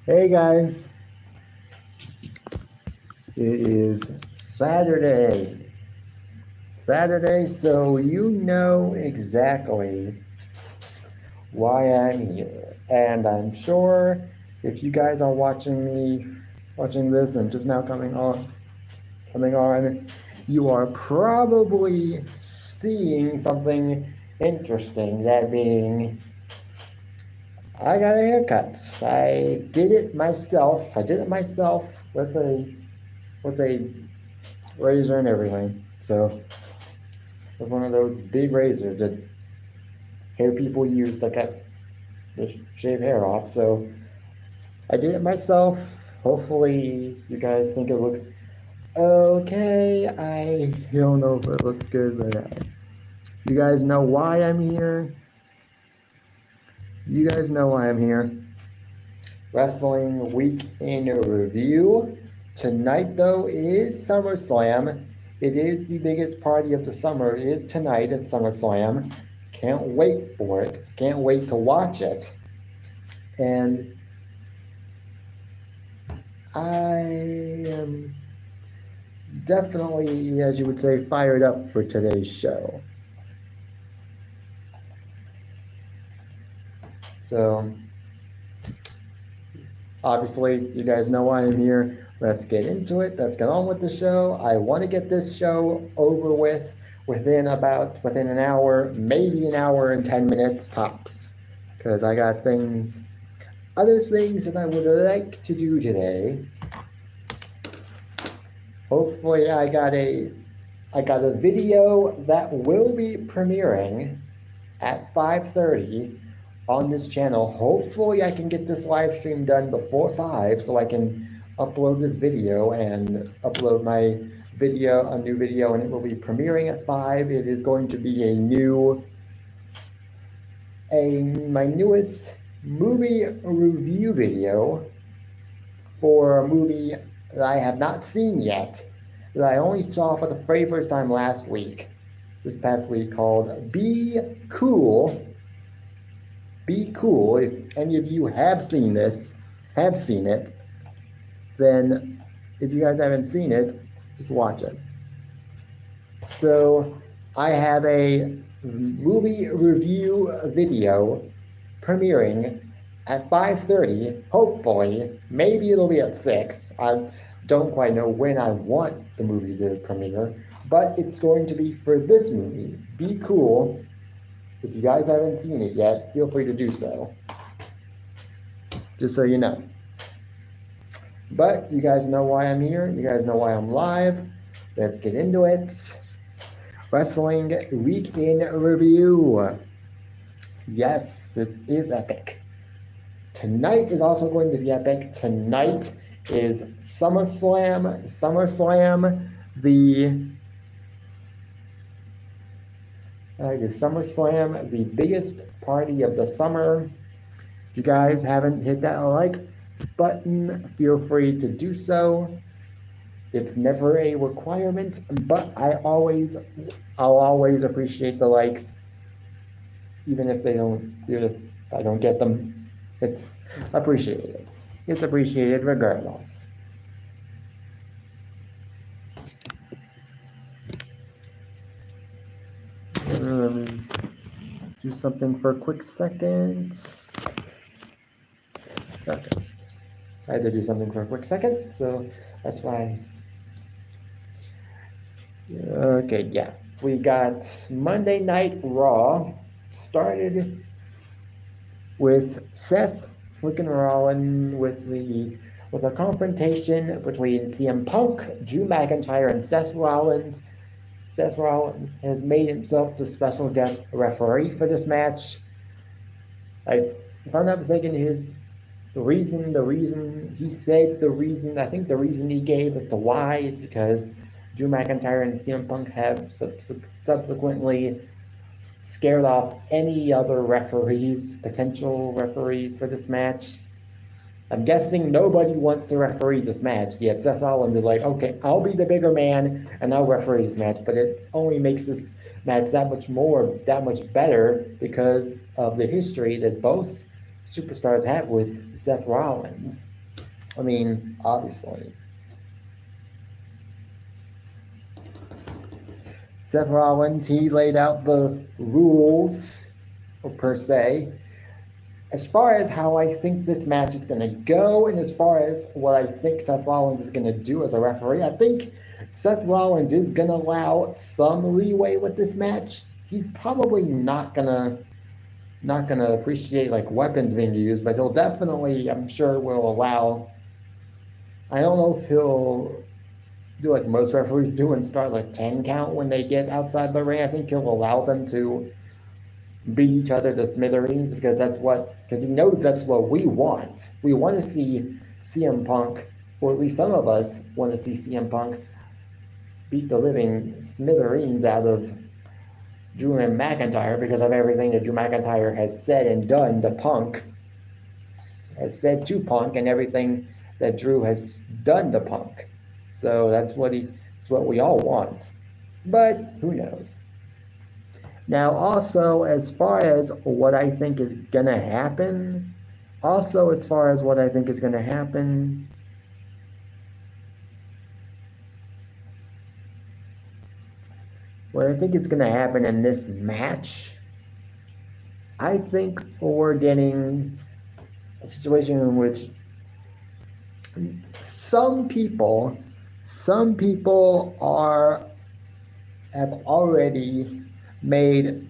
Hey guys, it is Saturday. So you know exactly why I'm here. And I'm sure if you guys are watching this and just now coming on, you are probably seeing something interesting. That being, I got a haircut. I did it myself with a razor and everything. So with one of those big razors that hair people use to shave hair off. So I did it myself. Hopefully you guys think it looks okay. I don't know if it looks good, but you guys know why I'm here. You guys know why I'm here. Wrestling Week in Review. Tonight, though, is SummerSlam. It is the biggest party of the summer. It is tonight at SummerSlam. Can't wait for it. Can't wait to watch it. And I am definitely, as you would say, fired up for today's show. So, obviously, you guys know why I'm here. Let's get into it. Let's get on with the show. I want to get this show over with within an hour, maybe an hour and 10 minutes tops. Because I got other things that I would like to do today. Hopefully I got a video that will be premiering at 5:30 on this channel. Hopefully I can get this live stream done before 5 so I can upload this video and upload my a new video, and it will be premiering at 5. It is going to be my newest movie review video for a movie that I have not seen yet, that I only saw for the very first time this past week, called Be Cool. Be Cool. If any of you have seen it, then if you guys haven't seen it, just watch it. So I have a movie review video premiering at 5:30. Hopefully, maybe it'll be at 6. I don't quite know when I want the movie to premiere, but it's going to be for this movie, Be Cool. If you guys haven't seen it yet, feel free to do so. Just so you know. But you guys know why I'm here. You guys know why I'm live. Let's get into it. Wrestling Week in Review. Yes, it is epic. Tonight is also going to be epic. Tonight is SummerSlam. The biggest party of the summer. If you guys haven't hit that like button, feel free to do so. It's never a requirement, but I'll always appreciate the likes, even if I don't get them. It's appreciated. It's appreciated regardless. Do something for a quick second. Okay. I had to do something for a quick second, so that's why. Okay, yeah. We got Monday Night Raw. Started with Seth freaking Rollins with a confrontation between CM Punk, Drew McIntyre, and Seth Rollins. Seth Rollins has made himself the special guest referee for this match. If I'm not mistaken, the reason he gave as to why is because Drew McIntyre and CM Punk have subsequently scared off any other potential referees for this match. I'm guessing nobody wants to referee this match, yet Seth Rollins is like, okay, I'll be the bigger man and I'll referee this match, but it only makes this match that much better because of the history that both superstars have with Seth Rollins. I mean, obviously. Seth Rollins, he laid out the rules, per se, as far as how I think this match is going to go, and as far as what I think Seth Rollins is going to do as a referee. I think Seth Rollins is going to allow some leeway with this match. He's probably not gonna appreciate like weapons being used, but he'll definitely, I'm sure, will allow. I don't know if he'll do like most referees do and start like 10 count when they get outside the ring. I think he'll allow them to beat each other to smithereens because he knows that's what we want. We want to see CM Punk, or at least some of us want to see CM Punk beat the living smithereens out of Drew McIntyre because of everything that Drew McIntyre has said and done to Punk, has said to Punk, and everything that Drew has done to Punk. So that's what we all want. But who knows? Now, also, as far as what I think is going to happen, what I think is going to happen in this match, I think we're getting a situation in which some people have already made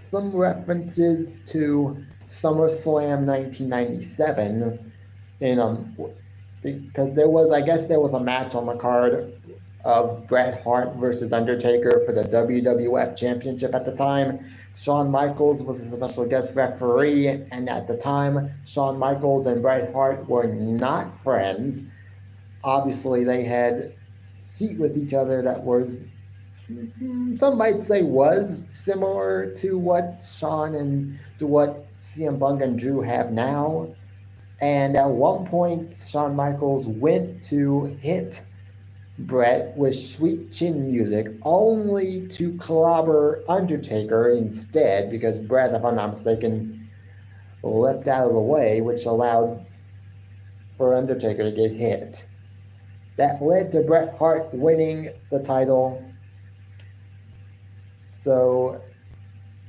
some references to SummerSlam 1997 because there was a match on the card of Bret Hart versus Undertaker for the WWF Championship at the time. Shawn Michaels was a special guest referee, and at the time, Shawn Michaels and Bret Hart were not friends. Obviously, they had heat with each other that was, some might say, was similar to what CM Punk and Drew have now. And at one point, Shawn Michaels went to hit Bret with Sweet Chin Music, only to clobber Undertaker instead, because Bret, if I'm not mistaken, leapt out of the way, which allowed for Undertaker to get hit. That led to Bret Hart winning the title,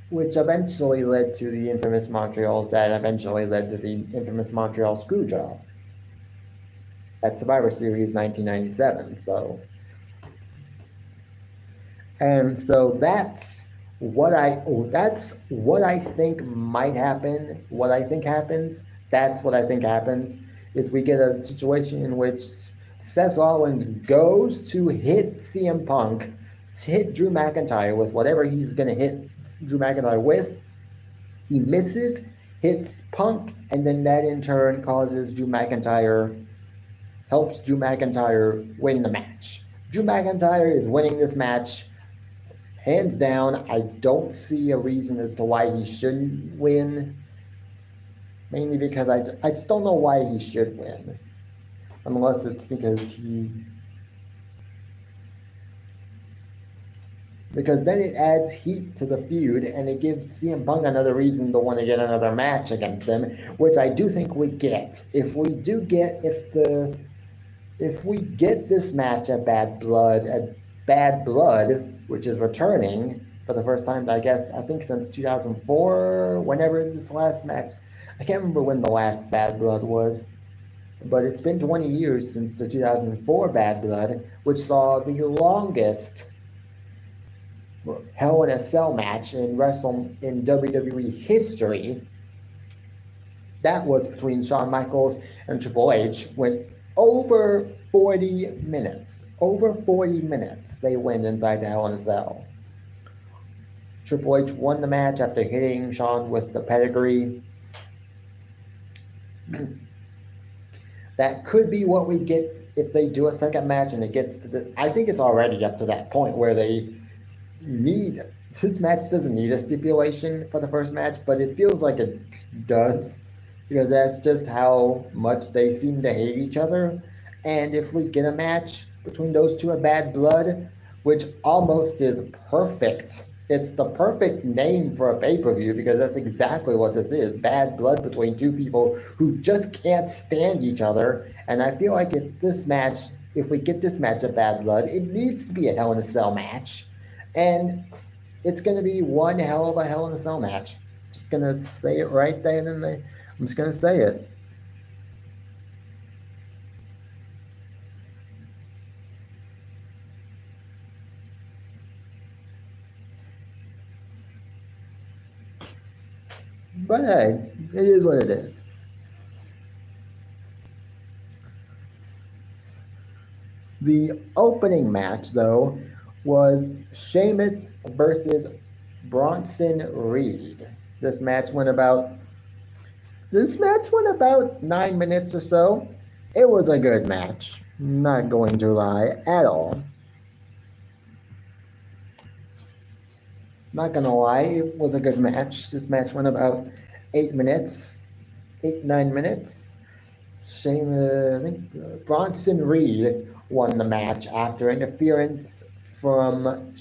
which eventually led to the infamous Montreal Screwjob at Survivor Series 1997. That's what I think might happen. What I think happens. That's what I think happens. Is we get a situation in which Seth Rollins goes to hit CM Punk, to hit Drew McIntyre with whatever he's going to hit Drew McIntyre with. He misses, hits Punk, and then that in turn helps Drew McIntyre win the match. Drew McIntyre is winning this match hands down. I don't see a reason as to why he shouldn't win. Mainly because I just don't know why he should win. Unless it's because then it adds heat to the feud, and it gives CM Punk another reason to want to get another match against him, which I do think we get. If we get this match at Bad Blood, which is returning for the first time, I think since 2004, whenever this last match, I can't remember when the last Bad Blood was, but it's been 20 years since the 2004 Bad Blood, which saw the longest Hell in a Cell match in WWE history. That was between Shawn Michaels and Triple H. Went over 40 minutes. Over 40 minutes they went inside the Hell in a Cell. Triple H won the match after hitting Shawn with the pedigree. That could be what we get if they do a second match and it gets to I think it's already up to that point where this match doesn't need a stipulation for the first match, but it feels like it does, because that's just how much they seem to hate each other. And if we get a match between those two at Bad Blood, which almost is perfect it's the perfect name for a pay-per-view because that's exactly what this is. Bad blood between two people who just can't stand each other. And I feel like if we get this match of Bad Blood, it needs to be a Hell in a Cell match. And it's going to be one hell of a Hell in a Cell match. Just going to say it right then and there. I'm just going to say it. But hey, it is what it is. The opening match, though, was Sheamus versus Bronson Reed. This match went about 9 minutes or so. It was a good match. Not going to lie at all. Not gonna lie, it was a good match. This match went about 9 minutes. I think Bronson Reed won the match after interference from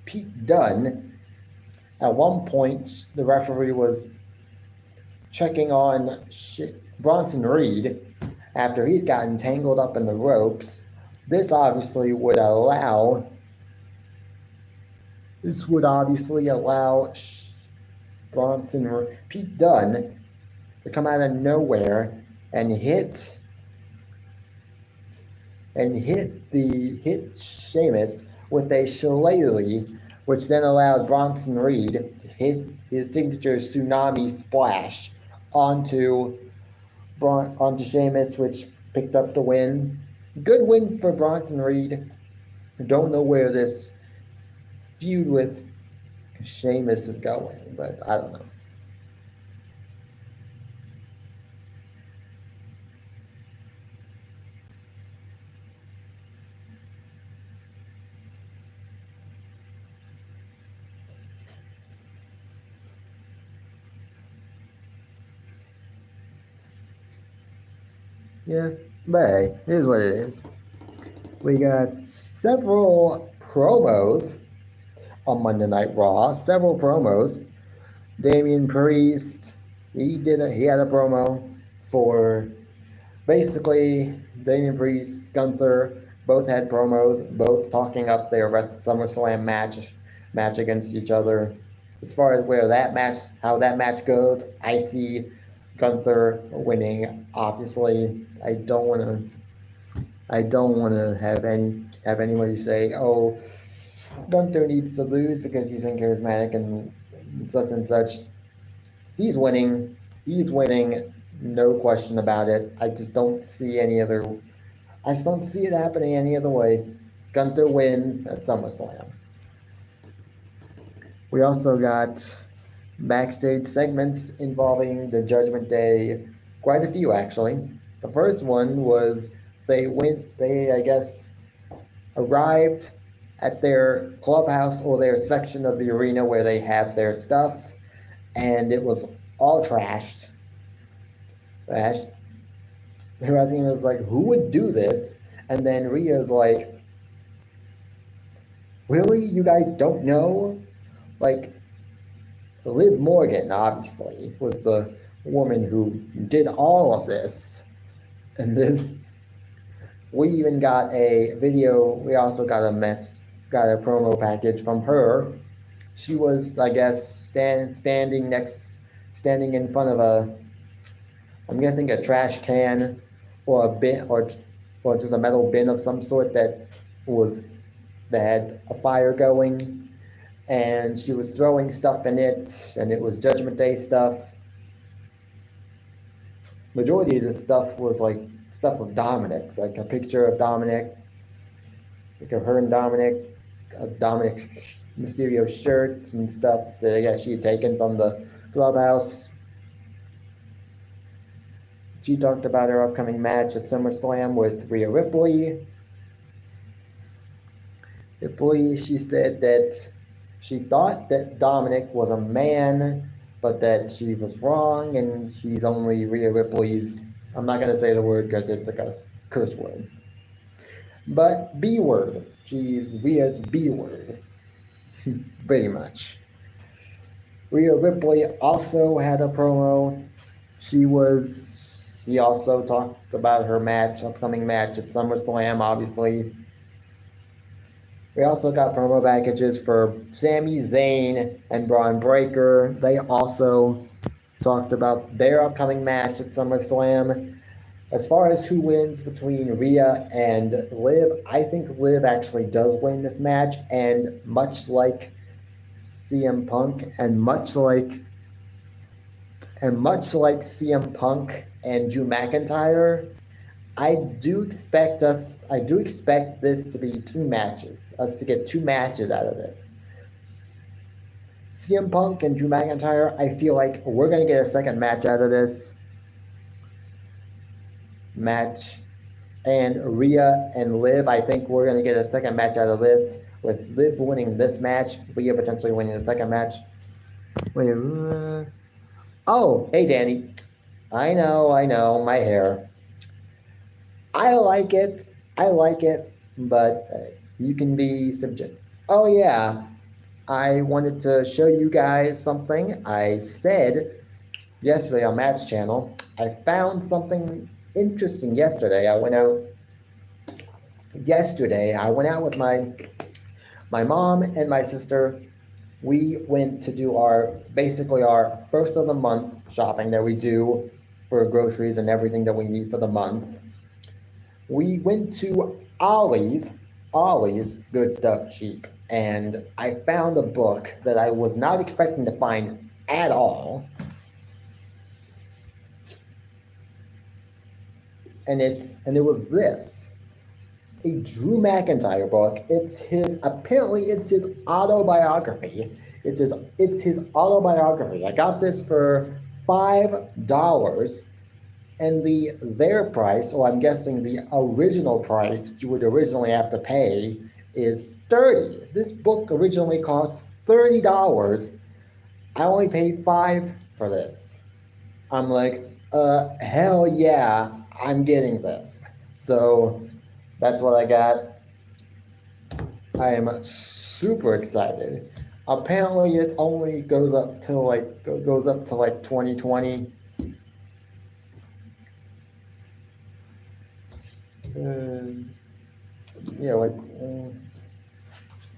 Pete Dunne. At one point, the referee was checking on Bronson Reed after he'd gotten tangled up in the ropes. This would obviously allow Pete Dunne to come out of nowhere and hit Sheamus with a shillelagh, which then allowed Bronson Reed to hit his signature tsunami splash onto Sheamus, which picked up the win. Good win for Bronson Reed. Don't know where this feud with Sheamus is going, but I don't know. Yeah, but hey, it is what it is. We got several promos on Monday Night Raw. Several promos. Damian Priest, he had a promo for basically Damian Priest, Gunther, both had promos, both talking up their SummerSlam match against each other. As far as how that match goes, I see Gunther winning. Obviously, I don't want to have anybody say, "Oh, Gunther needs to lose because he's uncharismatic and such and such." He's winning. No question about it. I just don't see it happening any other way. Gunther wins at SummerSlam. We also got backstage segments involving the Judgment Day. Quite a few, actually. The first one was they I guess, arrived at their clubhouse or their section of the arena where they have their stuff, and it was all trashed. Harassing was like, who would do this? And then Rhea's like, really? You guys don't know? Like, Liv Morgan, obviously, was the woman who did all of this. And we even got a video. We also got a promo package from her. She was, I guess, standing in front of I'm guessing a trash can or a bin or just a metal bin of some sort that had a fire going, and she was throwing stuff in it, and it was Judgment Day stuff. Majority of this stuff was like stuff of Dominic's, like a picture of Dominic, like of her and Dominic Mysterio shirts and stuff that I guess she had taken from the clubhouse. She talked about her upcoming match at SummerSlam with Rhea Ripley. She said that she thought that Dominic was a man, but that she was wrong, and she's only Rhea Ripley's, I'm not going to say the word because it's a curse word, but B word. She's Rhea's B word. pretty much. Rhea Ripley also had a promo. She also talked about her upcoming match at SummerSlam, obviously. We also got promo packages for Sami Zayn and Braun Breaker. They also talked about their upcoming match at SummerSlam. As far as who wins between Rhea and Liv, I think Liv actually does win this match, and much like CM Punk CM Punk and Drew McIntyre, I do expect this to be two matches, us to get two matches out of this. CM Punk and Drew McIntyre, I feel like we're going to get a second match out of this match. And Rhea and Liv, I think we're going to get a second match out of this, with Liv winning this match, Rhea potentially winning the second match. Oh, hey Danny. I know, my hair. I like it, but you can be subject. Oh yeah, I wanted to show you guys something. I said yesterday on Matt's channel, I found something interesting yesterday. I went out with my mom and my sister. We went to do our first of the month shopping that we do for groceries and everything that we need for the month. We went to Ollie's Good Stuff Cheap, and I found a book that I was not expecting to find at all. And it was this, a Drew McIntyre book. It's his autobiography. It's his autobiography. I got this for $5, and their price, or I'm guessing the original price you would originally have to pay, is $30. This book originally cost $30. I only paid $5 for this. I'm like, hell yeah, I'm getting this. So that's what I got. I am super excited. Apparently it only goes up to like 2020.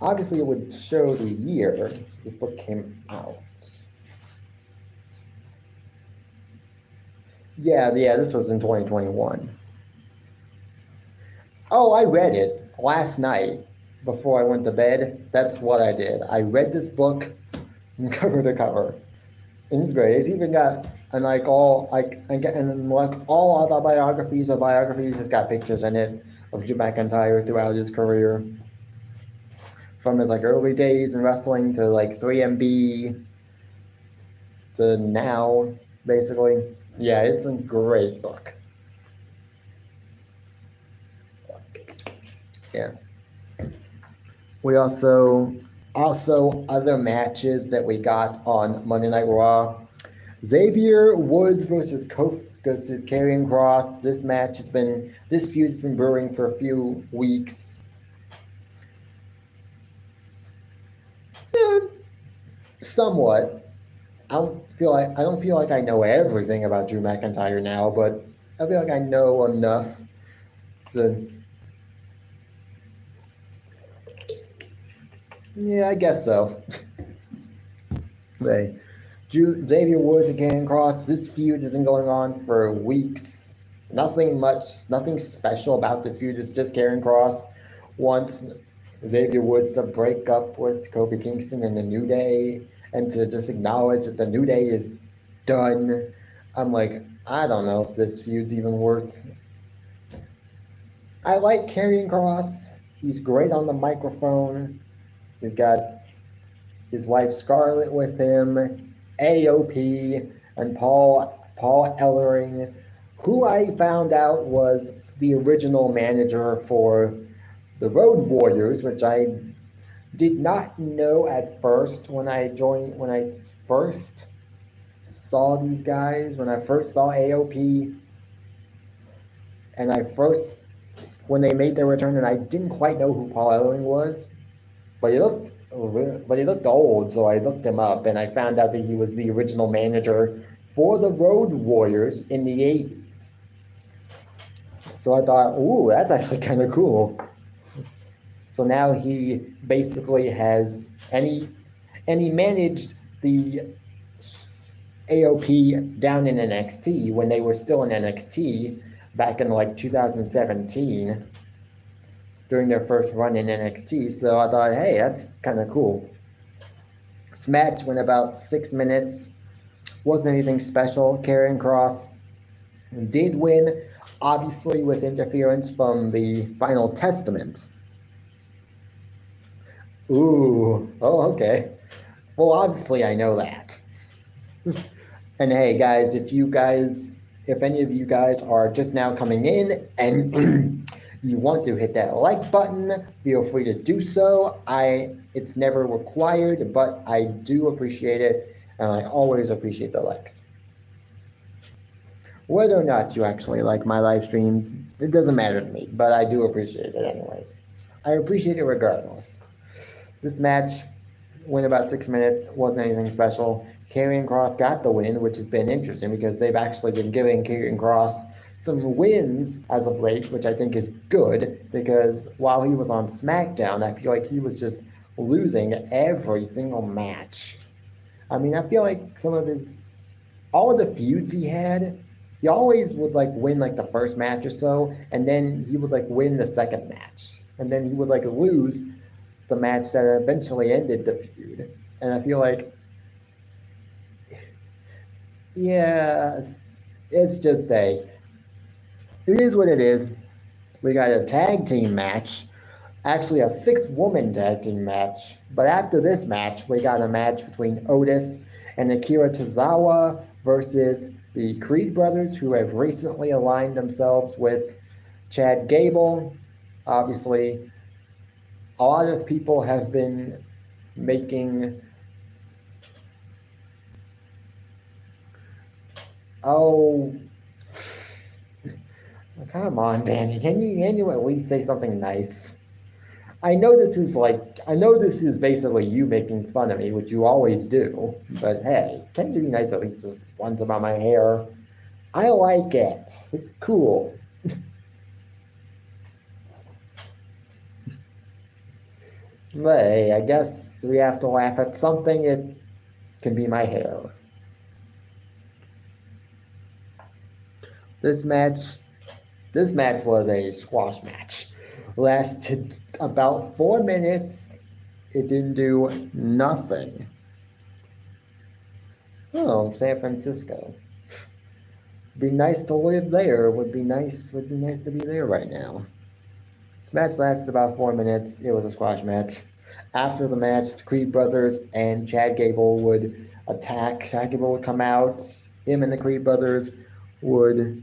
Obviously it would show the year this book came out. Yeah, this was in 2021. Oh, I read it last night before I went to bed. That's what I did. I read this book from cover to cover. And it's great. It's even got all autobiographies or biographies, it's got pictures in it of Drew McIntyre throughout his career. From his early days in wrestling to 3MB to now, basically. Yeah, it's a great book. Yeah. We also other matches that we got on Monday Night Raw. Xavier Woods versus Karrion Kross. This feud has been brewing for a few weeks. Yeah, somewhat. I don't feel like I know everything about Drew McIntyre now, but I feel like I know enough to. Yeah, I guess so. Right. Xavier Woods and Karrion Kross. This feud has been going on for weeks. Nothing special about this feud. It's just Karrion Kross wants Xavier Woods to break up with Kofi Kingston and the New Day, and to just acknowledge that the New Day is done. I'm like, I don't know if this feud's even worth. I like Karrion Kross. He's great on the microphone. He's got his wife Scarlett with him, AOP, and Paul Ellering, who I found out was the original manager for the Road Warriors, which I did not know at first when I first saw these guys, when I first saw AOP, and when they made their return, and I didn't quite know who Paul Ellering was, but but he looked old, so I looked him up and I found out that he was the original manager for the Road Warriors in the 80s. So I thought, ooh, that's actually kind of cool. So now he basically has, and he managed the AOP down in NXT when they were still in NXT back in like 2017 during their first run in NXT. So I thought, hey, that's kind of cool. This match went about 6 minutes. Wasn't anything special. Karrion Kross did win, obviously with interference from the Final Testament. Ooh, oh, okay. Well, obviously I know that. And hey, guys, if any of you guys are just now coming in and you want to hit that like button, feel free to do so. It's never required, but I do appreciate it, and I always appreciate the likes. Whether or not you actually like my live streams, it doesn't matter to me, but I do appreciate it anyways. I appreciate it regardless. This match went about 6 minutes, wasn't anything special. Karrion Kross got the win, which has been interesting because they've actually been giving Karrion Kross some wins as of late, which I think is good because while he was on SmackDown, I feel like he was just losing every single match. I mean, I feel like all of the feuds he had, he always would like win like the first match or so, and then he would like win the second match, and then he would like lose the match that eventually ended the feud. And I feel like, yeah, it is what it is. We got a tag team match, actually a 6-woman tag team match. But after this match, we got a match between Otis and Akira Tozawa versus the Creed brothers, who have recently aligned themselves with Chad Gable. Obviously, a lot of people have been making, oh, come on, Danny, can you at least say something nice? I know this is basically you making fun of me, which you always do, but hey, can you be nice at least just once about my hair? I like it. It's cool. But hey, I guess we have to laugh at something. It can be my hair. This match was a squash match. Lasted about 4 minutes. It didn't do nothing. Oh, San Francisco. Be nice to live there. Would be nice to be there right now. This match lasted about 4 minutes. It was a squash match. After the match, the Creed brothers and Chad Gable would attack. Chad Gable would come out. Him and the Creed brothers would...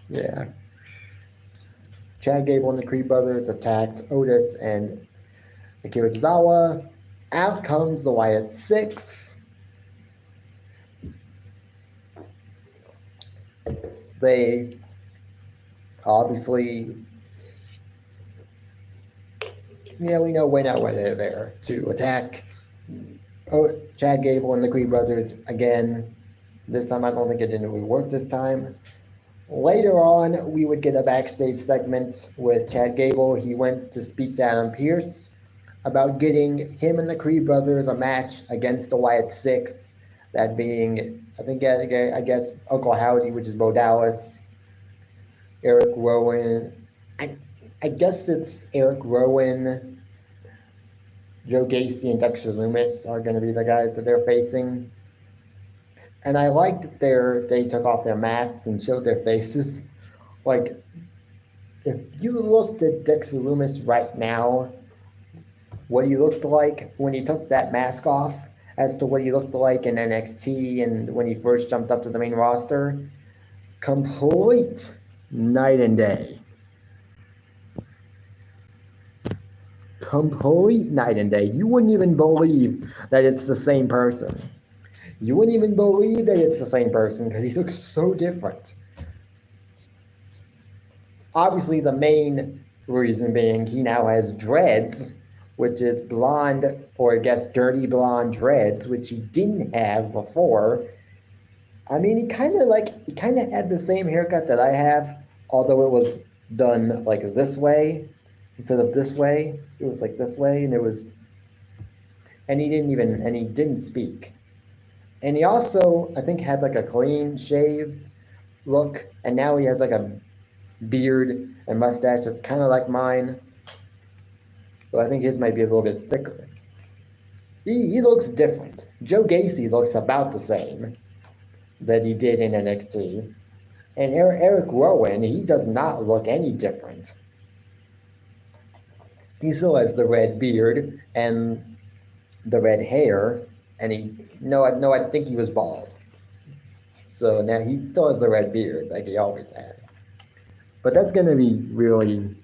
yeah. Chad Gable and the Creed brothers attacked Otis and Akira Tozawa. Out comes the Wyatt Six. They obviously, we know when they're there to attack Chad Gable and the Creed brothers again. This time, I don't think it didn't really work this time. Later on, we would get a backstage segment with Chad Gable. He went to speak to Adam Pearce about getting him and the Creed brothers a match against the Wyatt Six, that being, I guess, Uncle Howdy, which is Bo Dallas, Eric Rowan. I guess it's Eric Rowan, Joe Gacy, and Dexter Lumis are going to be the guys that they're facing. And I liked that they took off their masks and showed their faces. Like, if you looked at Dexter Lumis right now, what he looked like when he took that mask off, as to what he looked like in NXT and when he first jumped up to the main roster, complete night and day. Complete night and day. You wouldn't even believe that it's the same person. You wouldn't even believe that it's the same person because he looks so different. Obviously, the main Reason being, he now has dreads, which is blonde, or I guess dirty blonde dreads, which he didn't have before. I mean, he kind of had the same haircut that I have, although it was done like this way instead of this way. It was like this way, and he didn't speak. And he also, I think, had like a clean shave look, and now he has like a beard and mustache that's kind of like mine. But I think his might be a little bit thicker. He looks different. Joe Gacy looks about the same that he did in NXT. And Eric Rowan, he does not look any different. He still has the red beard and the red hair, and I think he was bald. So now he still has the red beard like he always had. But that's gonna be really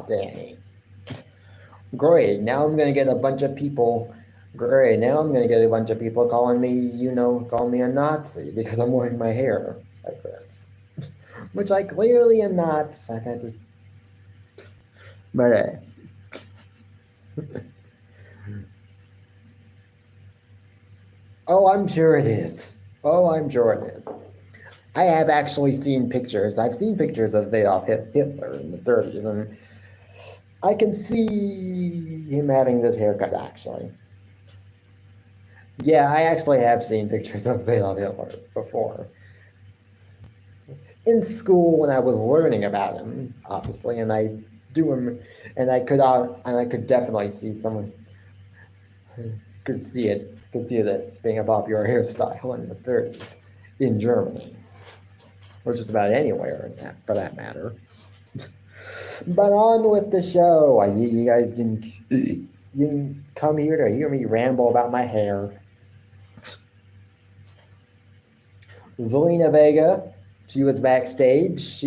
Danny. Great. Now I'm gonna get a bunch of people. Great. Now I'm gonna get a bunch of people calling me a Nazi because I'm wearing my hair like this, which I clearly am not. I've had to, but oh, I'm sure it is. Oh, I'm sure it is. I have actually seen pictures. I've seen pictures of Adolf Hitler in the 30s, and I can see him having this haircut, actually. Yeah, I actually have seen pictures of Adolf Hitler before. In school, when I was learning about him, obviously, and I do him, and I could definitely see someone could see this being a popular hairstyle in the 30s in Germany, or just about anywhere for that matter. But on with the show. You guys didn't come here to hear me ramble about my hair. Zelina Vega, she was backstage.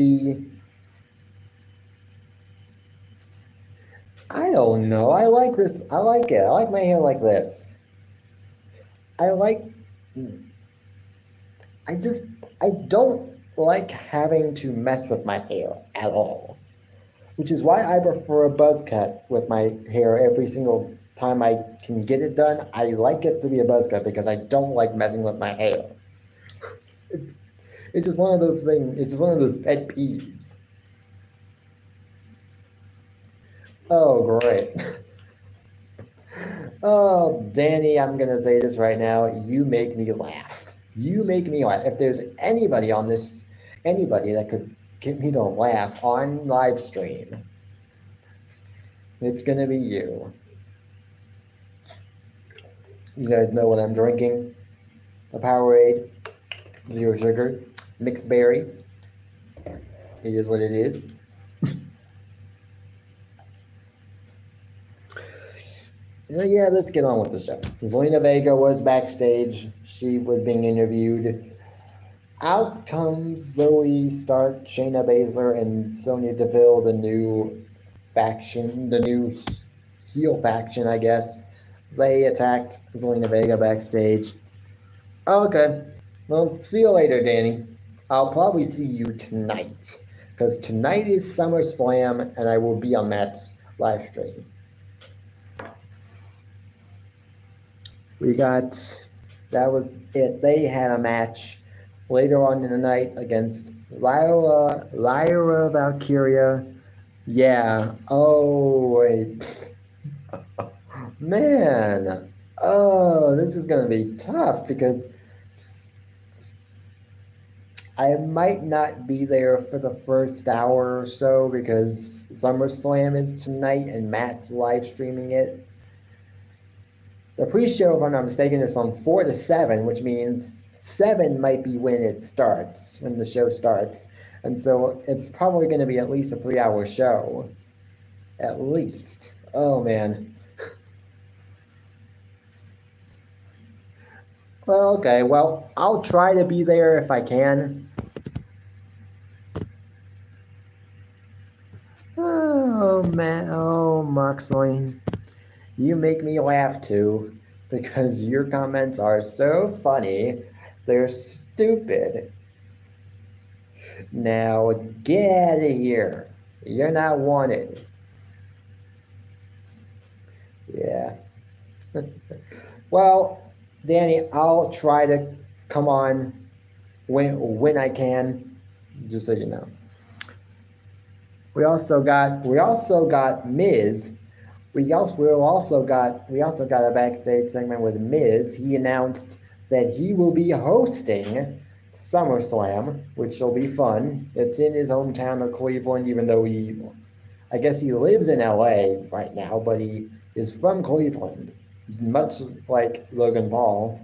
I don't know. I like this. I like it. I like my hair like this. I don't like having to mess with my hair at all. Which is why I prefer a buzz cut with my hair every single time I can get it done. I like it to be a buzz cut because I don't like messing with my hair. It's just one of those things. It's just one of those pet peeves. Oh, great. Oh, Danny, I'm going to say this right now. You make me laugh. You make me laugh. If there's anybody that could get me to laugh on live stream, it's going to be you. You guys know what I'm drinking. A Powerade, 0 sugar, mixed berry. It is what it is. Yeah, let's get on with the show. Zelina Vega was backstage. She was being interviewed. Out comes Zoe Stark, Shayna Baszler, and Sonya Deville, the new faction, the new heel faction, I guess. They attacked Zelina Vega backstage. Okay. Well, see you later, Danny. I'll probably see you tonight. Because tonight is SummerSlam, and I will be on that live stream. That was it. They had a match later on in the night against Lyra Valkyria. Yeah. Oh, wait. Man. Oh, this is going to be tough because I might not be there for the first hour or so because SummerSlam is tonight and Matt's live streaming it. The pre-show, if I'm not mistaken, is from 4 to 7, which means 7 might be when the show starts. And so it's probably going to be at least a 3-hour show. At least. Oh, man. Well, okay. Well, I'll try to be there if I can. Oh, man. Oh, Moxley. You make me laugh too, because your comments are so funny. They're stupid. Now get out of here. You're not wanted. Yeah. Well, Danny, I'll try to come on when I can, just so you know. We also got Miz. We also got a backstage segment with Miz. He announced that he will be hosting SummerSlam, which will be fun. It's in his hometown of Cleveland, even though I guess he lives in LA right now, but he is from Cleveland, much like Logan Paul.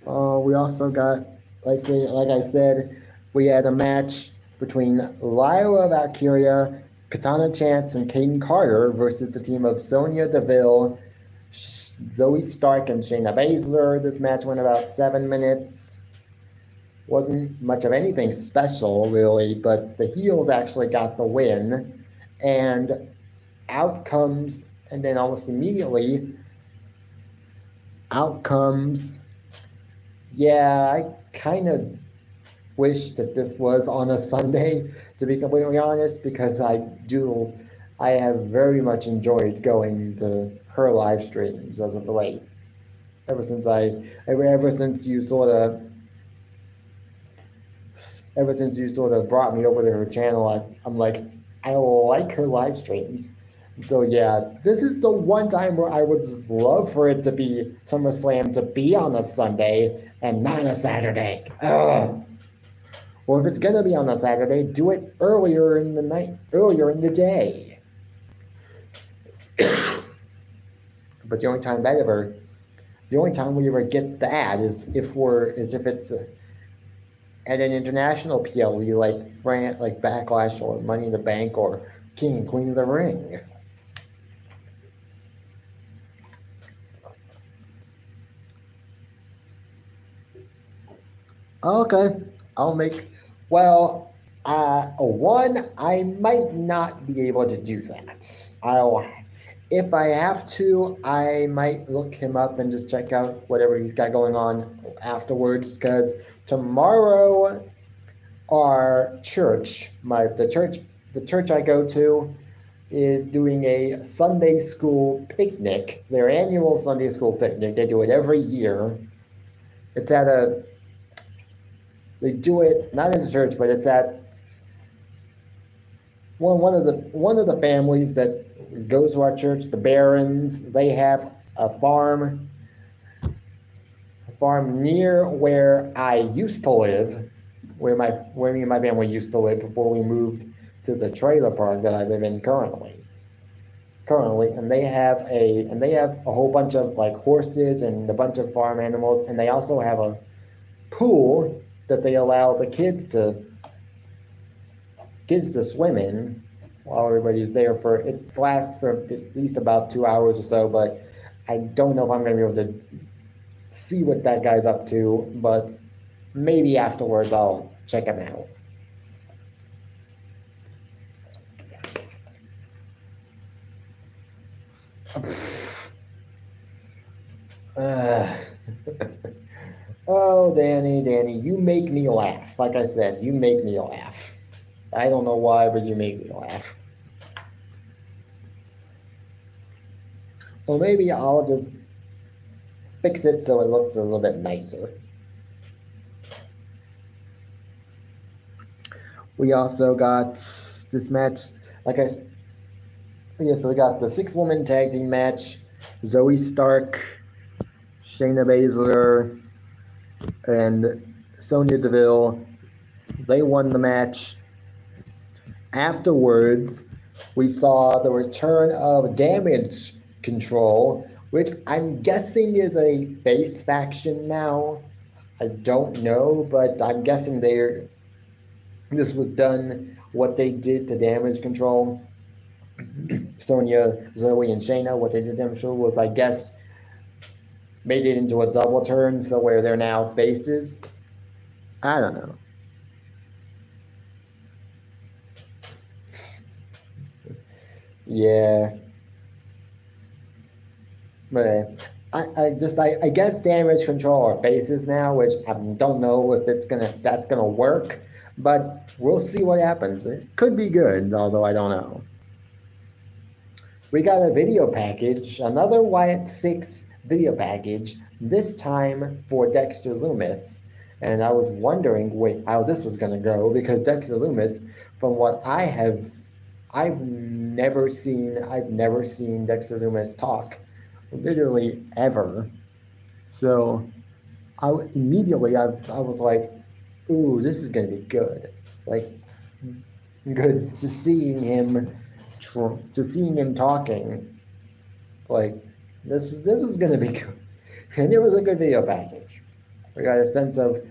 We also got, like I said, we had a match between Lyra Valkyria, Katana Chance, and Kayden Carter versus the team of Sonya Deville, Zoe Stark, and Shayna Baszler. This match went about 7 minutes. Wasn't much of anything special, really, but the heels actually got the win. And out comes, and then almost immediately, out comes, yeah, I kind of wish that this was on a Sunday, to be completely honest, because I have very much enjoyed going to her live streams as of late. Ever since you sort of, brought me over to her channel, I'm like, I like her live streams. So yeah, this is the one time where I would just love for it to be SummerSlam to be on a Sunday and not a Saturday. Ugh. Or if it's gonna be on a Saturday, do it earlier in the night, earlier in the day. But the only time we ever get that is if it's at an international PLE like Backlash or Money in the Bank or King and Queen of the Ring. Okay, I'll make. Well, one, I might not be able to do that. If I have to, I might look him up and just check out whatever he's got going on afterwards. Because tomorrow, our church, the church I go to, is doing a Sunday school picnic. Their annual Sunday school picnic. They do it every year. It's at a They do it not in the church, but it's at one of the families that goes to our church, the Barons. They have a farm near where I used to live, where me and my family used to live before we moved to the trailer park that I live in currently. And they have a whole bunch of like horses and a bunch of farm animals, and they also have a pool that they allow the kids to swim in while everybody's there. It lasts for at least about 2 hours or so, but I don't know if I'm going to be able to see what that guy's up to, but maybe afterwards I'll check him out. Oh, Danny, you make me laugh. Like I said, you make me laugh. I don't know why, but you make me laugh. Well, maybe I'll just fix it so it looks a little bit nicer. We also got this match, so we got the 6-woman tag team match. Zoe Stark, Shayna Baszler, and Sonya Deville. They won the match. Afterwards, we saw the return of Damage Control, which I'm guessing is a face faction now. I don't know, but I'm guessing this was done, what they did to Damage Control. Sonya, Zoe, and Shayna, what they did to Damage Control was, I guess, made it into a double turn, so where they're now faces. I don't know. Yeah. But I guess damage control are faces now, which I don't know if that's gonna work, but we'll see what happens. It could be good, although I don't know. We got a video package, another Wyatt 6 video package, this time for Dexter Lumis. And I was wondering how this was gonna go, because Dexter Lumis, from what I've never seen Dexter Lumis talk, literally ever. So immediately I was like, ooh, this is gonna be good. Like, good, just seeing him talking, like, this is gonna be good. And it was a good video package. We got a sense of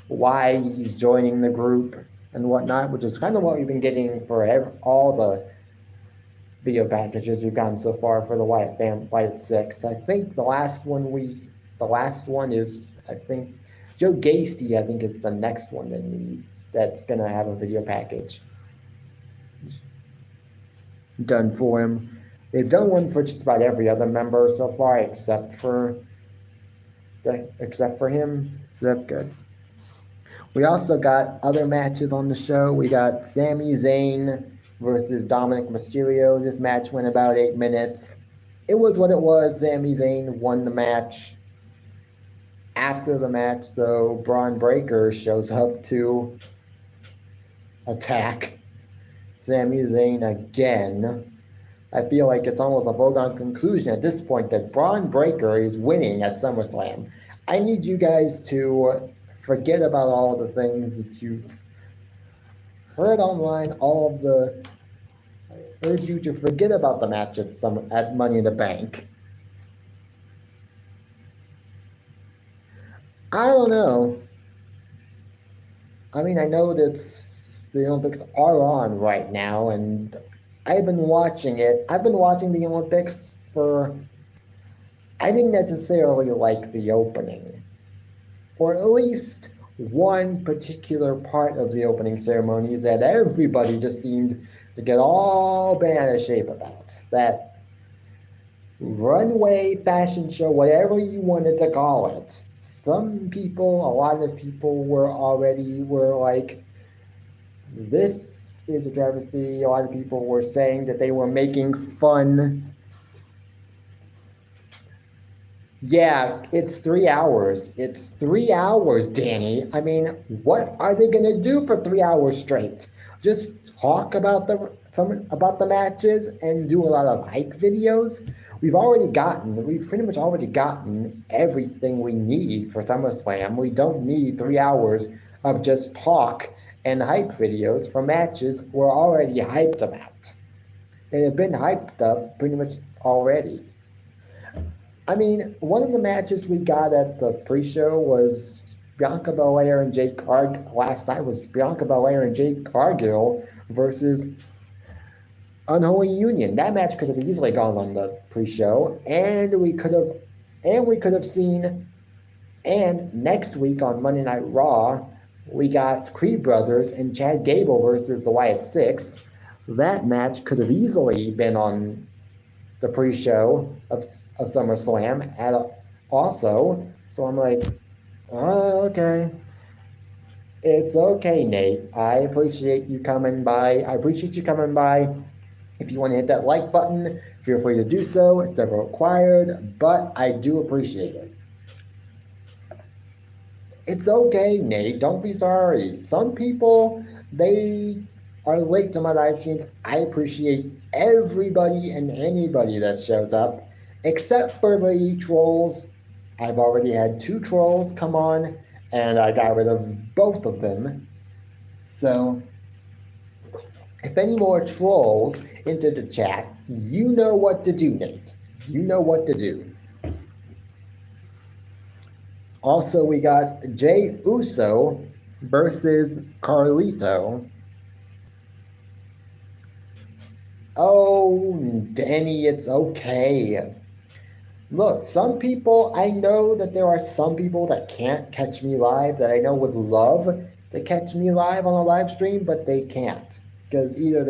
why he's joining the group and whatnot, which is kind of what we've been getting for all the video packages we've gotten so far for the Wyatt 6. I think the last one is, I think, Joe Gacy, I think, is the next one that's gonna have a video package done for him. They've done one for just about every other member so far, except for him. So that's good. We also got other matches on the show. We got Sami Zayn versus Dominic Mysterio. This match went about 8 minutes. It was what it was. Sami Zayn won the match. After the match, though, Braun Breaker shows up to attack Sami Zayn again. I feel like it's almost a foregone conclusion at this point that Braun Breaker is winning at SummerSlam. I need you guys to forget about all the things that you've heard online. I urge you to forget about the match at Money in the Bank. I don't know. I mean, I know that the Olympics are on right now, and I've been watching it. I've been watching the Olympics I didn't necessarily like the opening, or at least one particular part of the opening ceremonies that everybody just seemed to get all bent out of shape about. That runway fashion show, whatever you wanted to call it. A lot of people were like, this is a travesty. A lot of people were saying that they were making fun. Yeah, it's 3 hours. It's 3 hours, Danny. I mean, what are they gonna do for 3 hours straight? Just talk about the matches and do a lot of hype videos? We've pretty much already gotten everything we need for SummerSlam. We don't need 3 hours of just talk and hype videos for matches we're already hyped about. They have been hyped up pretty much already. I mean, one of the matches we got at the pre-show was Bianca Belair and Jade Cargill. Last night was Bianca Belair and Jade Cargill versus Unholy Union. That match could have easily gone on the pre-show, and we could have seen. And next week on Monday Night Raw, we got Creed Brothers and Chad Gable versus the Wyatt 6. That match could have easily been on the pre-show of SummerSlam also. So I'm like, oh, okay. It's okay, Nate. I appreciate you coming by. If you want to hit that like button, feel free to do so. It's never required, but I do appreciate it. It's okay, Nate. Don't be sorry. Some people, they are late to my live streams. I appreciate everybody and anybody that shows up, except for the trolls. I've already had 2 trolls come on, and I got rid of both of them. So, if any more trolls enter the chat, you know what to do, Nate. You know what to do. Also, we got Jey Uso versus Carlito. Oh, Danny, it's okay. Look, I know that there are some people that can't catch me live that I know would love to catch me live on a live stream, but they can't. Because either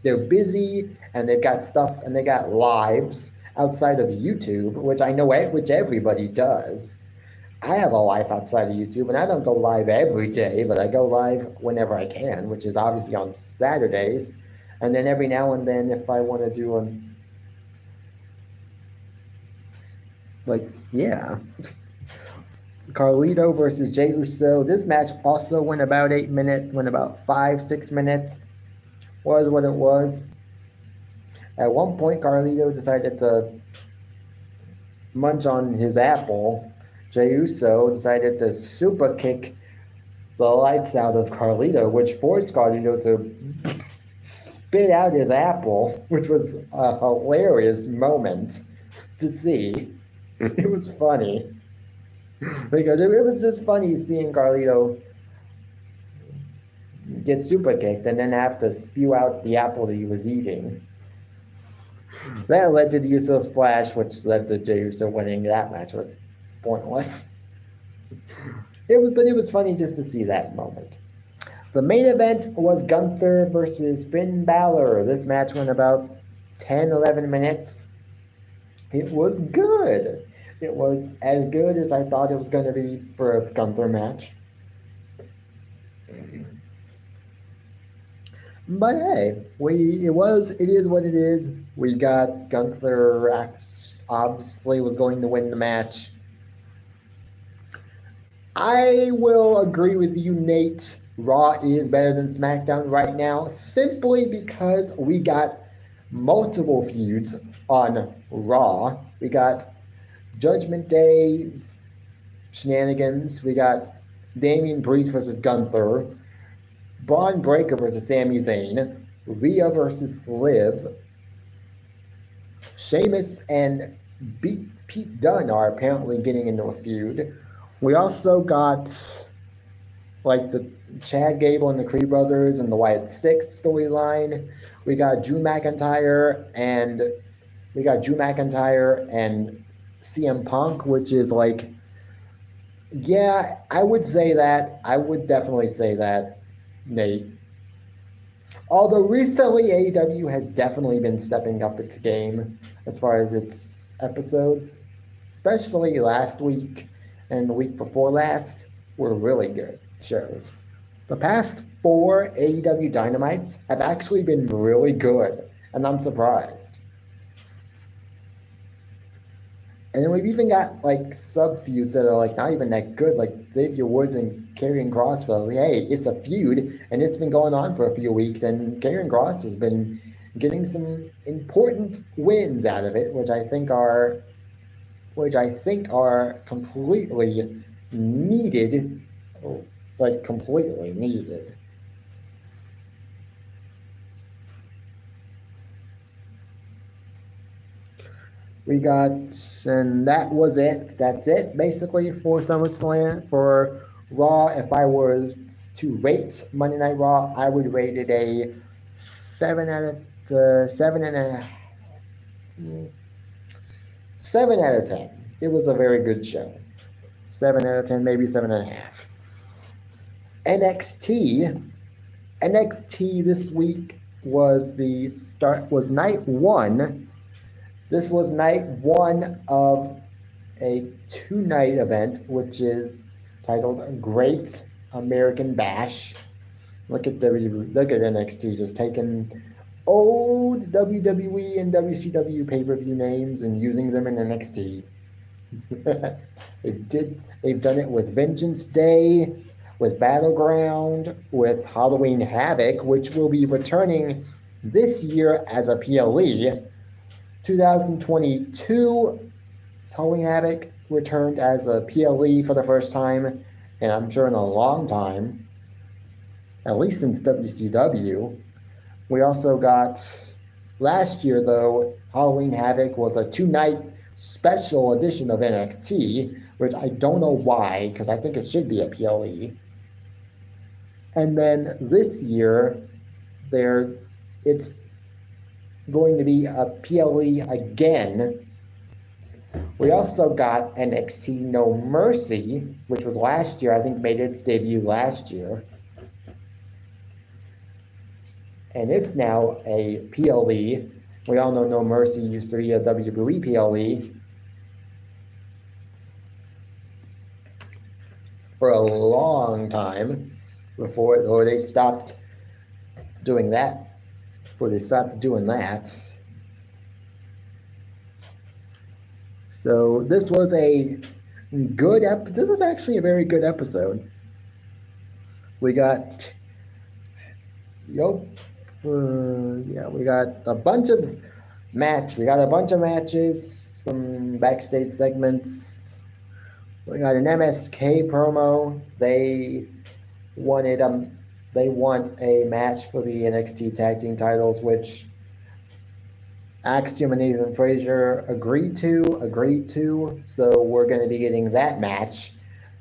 they're busy and they've got stuff and they got lives outside of YouTube, which I know which everybody does. I have a life outside of YouTube, and I don't go live every day, but I go live whenever I can, which is obviously on Saturdays. And then every now and then, if I want to do yeah. Carlito versus Jey Uso. This match also went about 8 minutes, went about 5-6 minutes. Was what it was. At one point, Carlito decided to munch on his apple. Jey Uso decided to super kick the lights out of Carlito, which forced Carlito to spit out his apple, which was a hilarious moment to see. It was funny. Because it was just funny seeing Carlito get super kicked and then have to spew out the apple that he was eating. That led to the Uso splash, which led to Jey Uso winning. That match was pointless. But it was funny just to see that moment. The main event was Gunther versus Finn Balor. This match went about 10-11 minutes. It was good. It was as good as I thought it was going to be for a Gunther match. But hey, it is what it is. We got Gunther obviously was going to win the match. I will agree with you, Nate. Raw is better than SmackDown right now, simply because we got multiple feuds on Raw. We got Judgment Day's shenanigans. We got Damian Priest versus Gunther. Braun Breaker versus Sami Zayn. Rhea versus Liv. Sheamus and Pete Dunne are apparently getting into a feud. We also got the Chad Gable and the Creed Brothers and the Wyatt Six storyline. We got Drew McIntyre and CM Punk, which is yeah, I would say that. I would definitely say that, Nate. Although recently AEW has definitely been stepping up its game as far as its episodes, especially last week and the week before last were really good shows. The past 4 AEW Dynamites have actually been really good, and I'm surprised. And we've even got sub-feuds that are not even that good, like Xavier Woods and Karrion Kross. Well, hey, it's a feud, and it's been going on for a few weeks, and Karrion Kross has been getting some important wins out of it, which I think are completely needed, completely needed. We got, and that was it. That's it, basically, for SummerSlam. For Raw, if I was to rate Monday Night Raw, I would rate it a 7 out of 10. It was a very good show. 7 out of 10, maybe 7.5. NXT this week was night 1. This was night 1 of a 2-night event, which is titled Great American Bash. Look at NXT just taking old WWE and WCW pay-per-view names and using them in NXT. They've done it with Vengeance Day, with Battleground, with Halloween Havoc, which will be returning this year as a PLE. 2022, Halloween Havoc returned as a PLE for the first time, and I'm sure in a long time, at least since WCW. We also got, last year though, Halloween Havoc was a 2-night special edition of NXT, which I don't know why, because I think it should be a PLE. And then this year, it's going to be a PLE again. We also got NXT No Mercy, which was last year. I think made its debut last year. And it's now a PLE. We all know No Mercy used to be a WWE PLE for a long time before they stopped doing that. Before they stopped doing that. So this was a good this was actually a very good episode. We got we got a bunch of matches, some backstage segments. We got an MSK promo. They want a match for the NXT Tag Team titles, which Axiom and Nathan Frazier agreed to. So we're going to be getting that match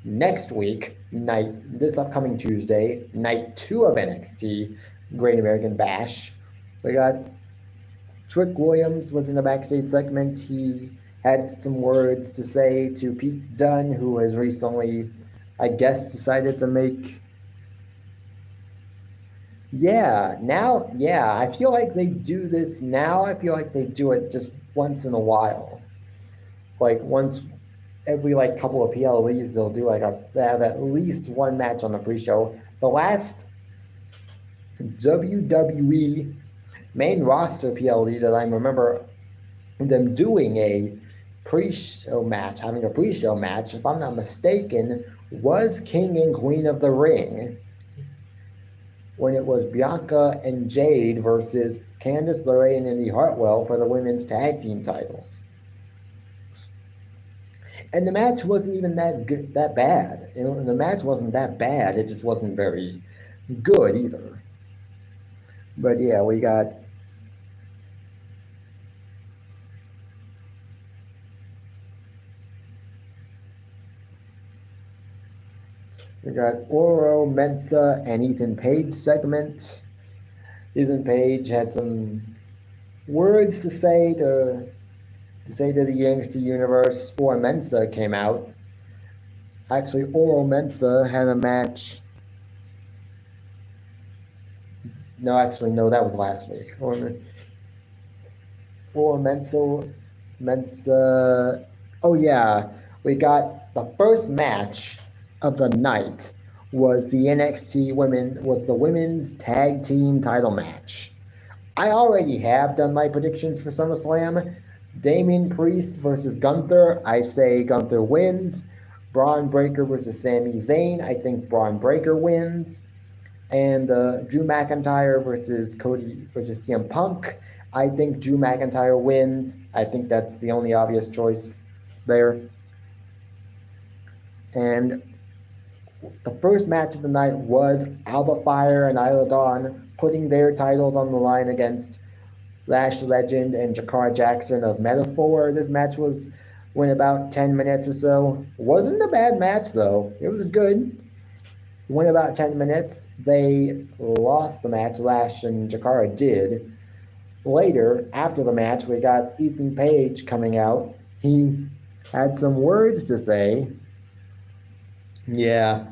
next week, this upcoming Tuesday, night 2 of NXT Great American Bash. We got Trick Williams was in a backstage segment. He had some words to say to Pete Dunne, who has recently, I guess, decided to make. I feel like they do this now. I feel like they do it just once in a while. Like once every couple of PLEs, they'll do they have at least one match on the pre-show. The last WWE main roster PLE that I remember them doing having a pre-show match, if I'm not mistaken, was King and Queen of the Ring, when it was Bianca and Jade versus Candice LeRae and Indi Hartwell for the women's tag team titles. And the match wasn't even that bad. The match wasn't that bad. It just wasn't very good either. But yeah, we got Oro Mensah and Ethan Page segment. Ethan Page had some words to say to the NXT universe. Oro Mensah came out. Actually, Oro Mensah had a match. No, that was last week. Oro Mensah. Oh yeah, we got the first match of the night was the women's tag team title match. I already have done my predictions for SummerSlam. Damian Priest versus Gunther. I say Gunther wins. Braun Breaker versus Sami Zayn. I think Braun Breaker wins. And Drew McIntyre versus CM Punk. I think Drew McIntyre wins. I think that's the only obvious choice there. And the first match of the night was Alba Fire and Isla Dawn putting their titles on the line against Lash Legend and Jakara Jackson of Metaphor. This match went about 10 minutes or so. Wasn't a bad match though. It was good. Went about 10 minutes. They lost the match. Lash and Jakara did. Later, after the match, we got Ethan Page coming out. He had some words to say. Yeah.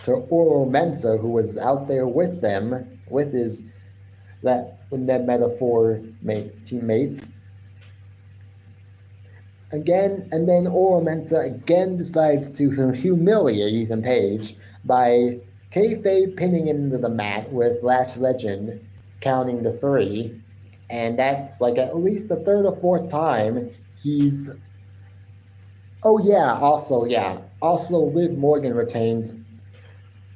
To Oro Mensah, who was out there with them, with that Metaphor teammates. Again, and then Oro Mensah again decides to humiliate Ethan Page by kayfabe pinning him to the mat with Lash Legend counting to 3. And that's at least the third or fourth time he's... Oh yeah, also Liv Morgan retains.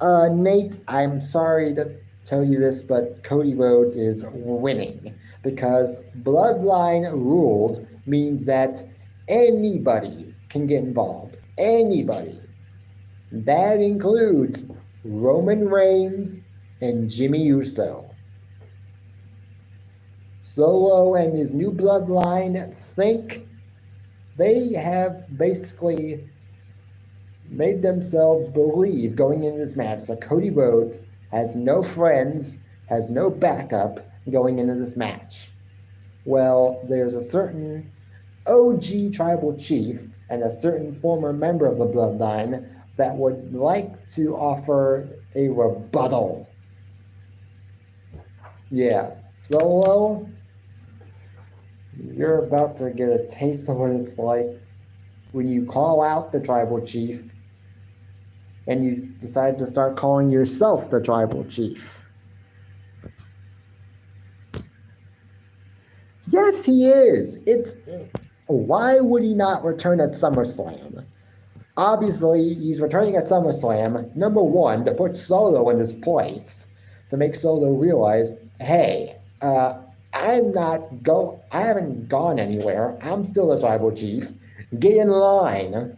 Nate, I'm sorry to tell you this, but Cody Rhodes is winning because Bloodline rules means that anybody can get involved. Anybody. That includes Roman Reigns and Jimmy Uso. Solo and his new Bloodline think they have basically made themselves believe going into this match that Cody Rhodes has no friends, has no backup going into this match. Well, there's a certain OG tribal chief and a certain former member of the Bloodline that would like to offer a rebuttal. Yeah, Solo, you're about to get a taste of what it's like when you call out the tribal chief and you decide to start calling yourself the tribal chief. Yes, he is. Why would he not return at SummerSlam? Obviously, he's returning at SummerSlam, number one, to put Solo in his place, to make Solo realize, hey, I haven't gone anywhere. I'm still the tribal chief. Get in line.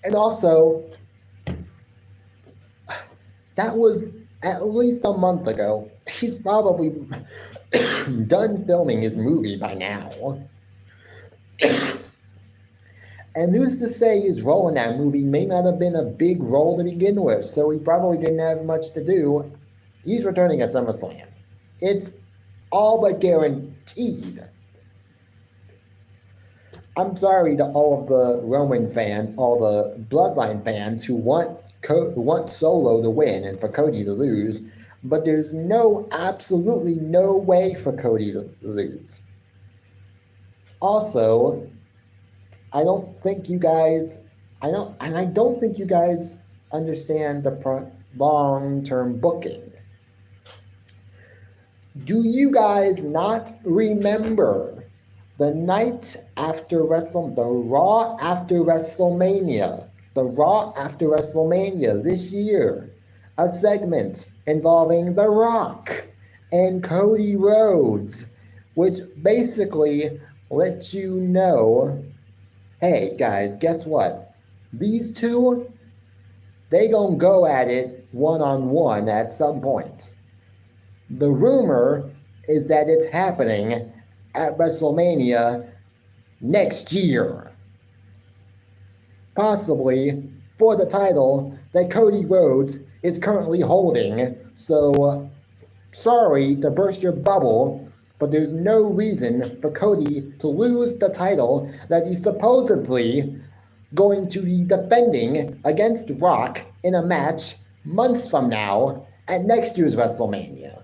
And also, that was at least a month ago. He's probably done filming his movie by now. And who's to say his role in that movie may not have been a big role to begin with, so he probably didn't have much to do. He's returning at SummerSlam. It's all but guaranteed. I'm sorry to all of the Roman fans, all the Bloodline fans who want Solo to win and for Cody to lose, but there's absolutely no way for Cody to lose. Also, I don't think you guys understand the long-term booking. Do you guys not remember the night after the Raw after WrestleMania, this year, a segment involving The Rock and Cody Rhodes, which basically lets you know, hey guys, guess what? These two, they gonna go at it one-on-one at some point. The rumor is that it's happening at WrestleMania next year. Possibly for the title that Cody Rhodes is currently holding. So, sorry to burst your bubble, but there's no reason for Cody to lose the title that he's supposedly going to be defending against Rock in a match months from now at next year's WrestleMania.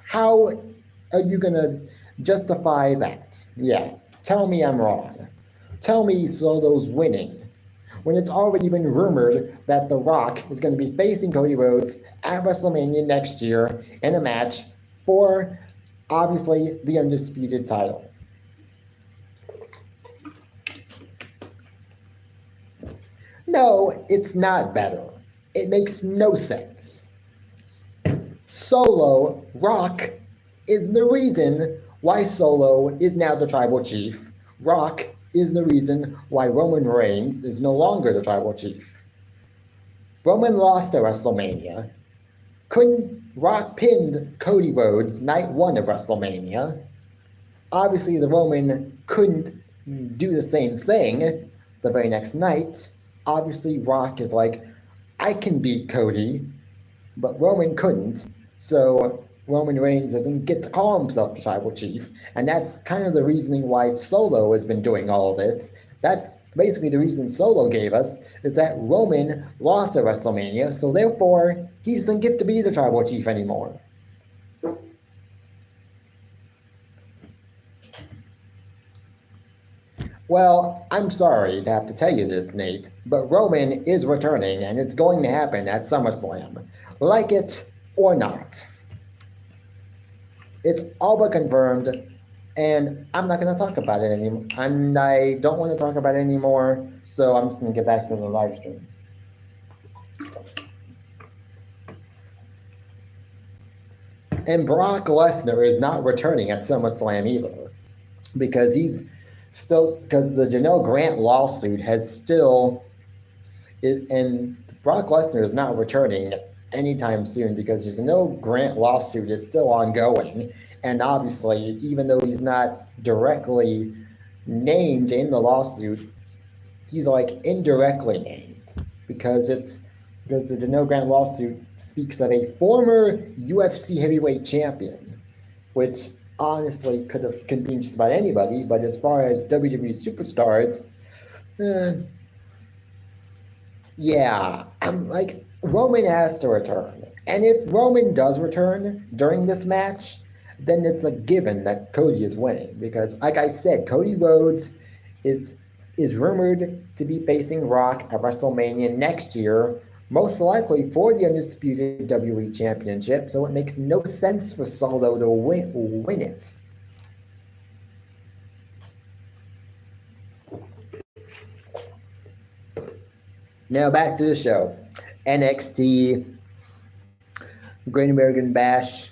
How are you going to justify that? Yeah, tell me I'm wrong. Tell me Solo's winning when it's already been rumored that The Rock is going to be facing Cody Rhodes at WrestleMania next year in a match for, obviously, the undisputed title. No, it's not better. It makes no sense. Solo, Rock, is the reason why Solo is now the tribal chief. Rock is the reason why Roman Reigns is no longer the tribal chief. Roman lost at WrestleMania. Rock pinned Cody Rhodes night one of WrestleMania. Obviously, the Roman couldn't do the same thing the very next night. Obviously, Rock is like, I can beat Cody, but Roman couldn't. So Roman Reigns doesn't get to call himself the tribal chief. And that's kind of the reasoning why Solo has been doing all of this. That's basically the reason Solo gave us, is that Roman lost at WrestleMania, so therefore he doesn't get to be the tribal chief anymore. Well, I'm sorry to have to tell you this, Nate, but Roman is returning and it's going to happen at SummerSlam. Like it or not. It's all but confirmed, and I'm not going to talk about it anymore. And I don't want to talk about it anymore, so I'm just going to get back to the live stream. And Brock Lesnar is not returning at SummerSlam either, because because the Janelle Grant lawsuit has still, and Brock Lesnar is not returning anytime soon because the Janelle Grant lawsuit is still ongoing. And obviously, even though he's not directly named in the lawsuit, he's like indirectly named because the Janelle Grant lawsuit speaks of a former UFC heavyweight champion, which honestly could been just about anybody, but as far as WWE superstars, Yeah, I'm like Roman has to return. And if Roman does return during this match, then it's a given that Cody is winning because like I said, Cody Rhodes is is rumored to be facing Rock at WrestleMania next year, most likely for the undisputed WWE Championship, so it makes no sense for Solo to win it. Now back to the show. NXT Great American Bash.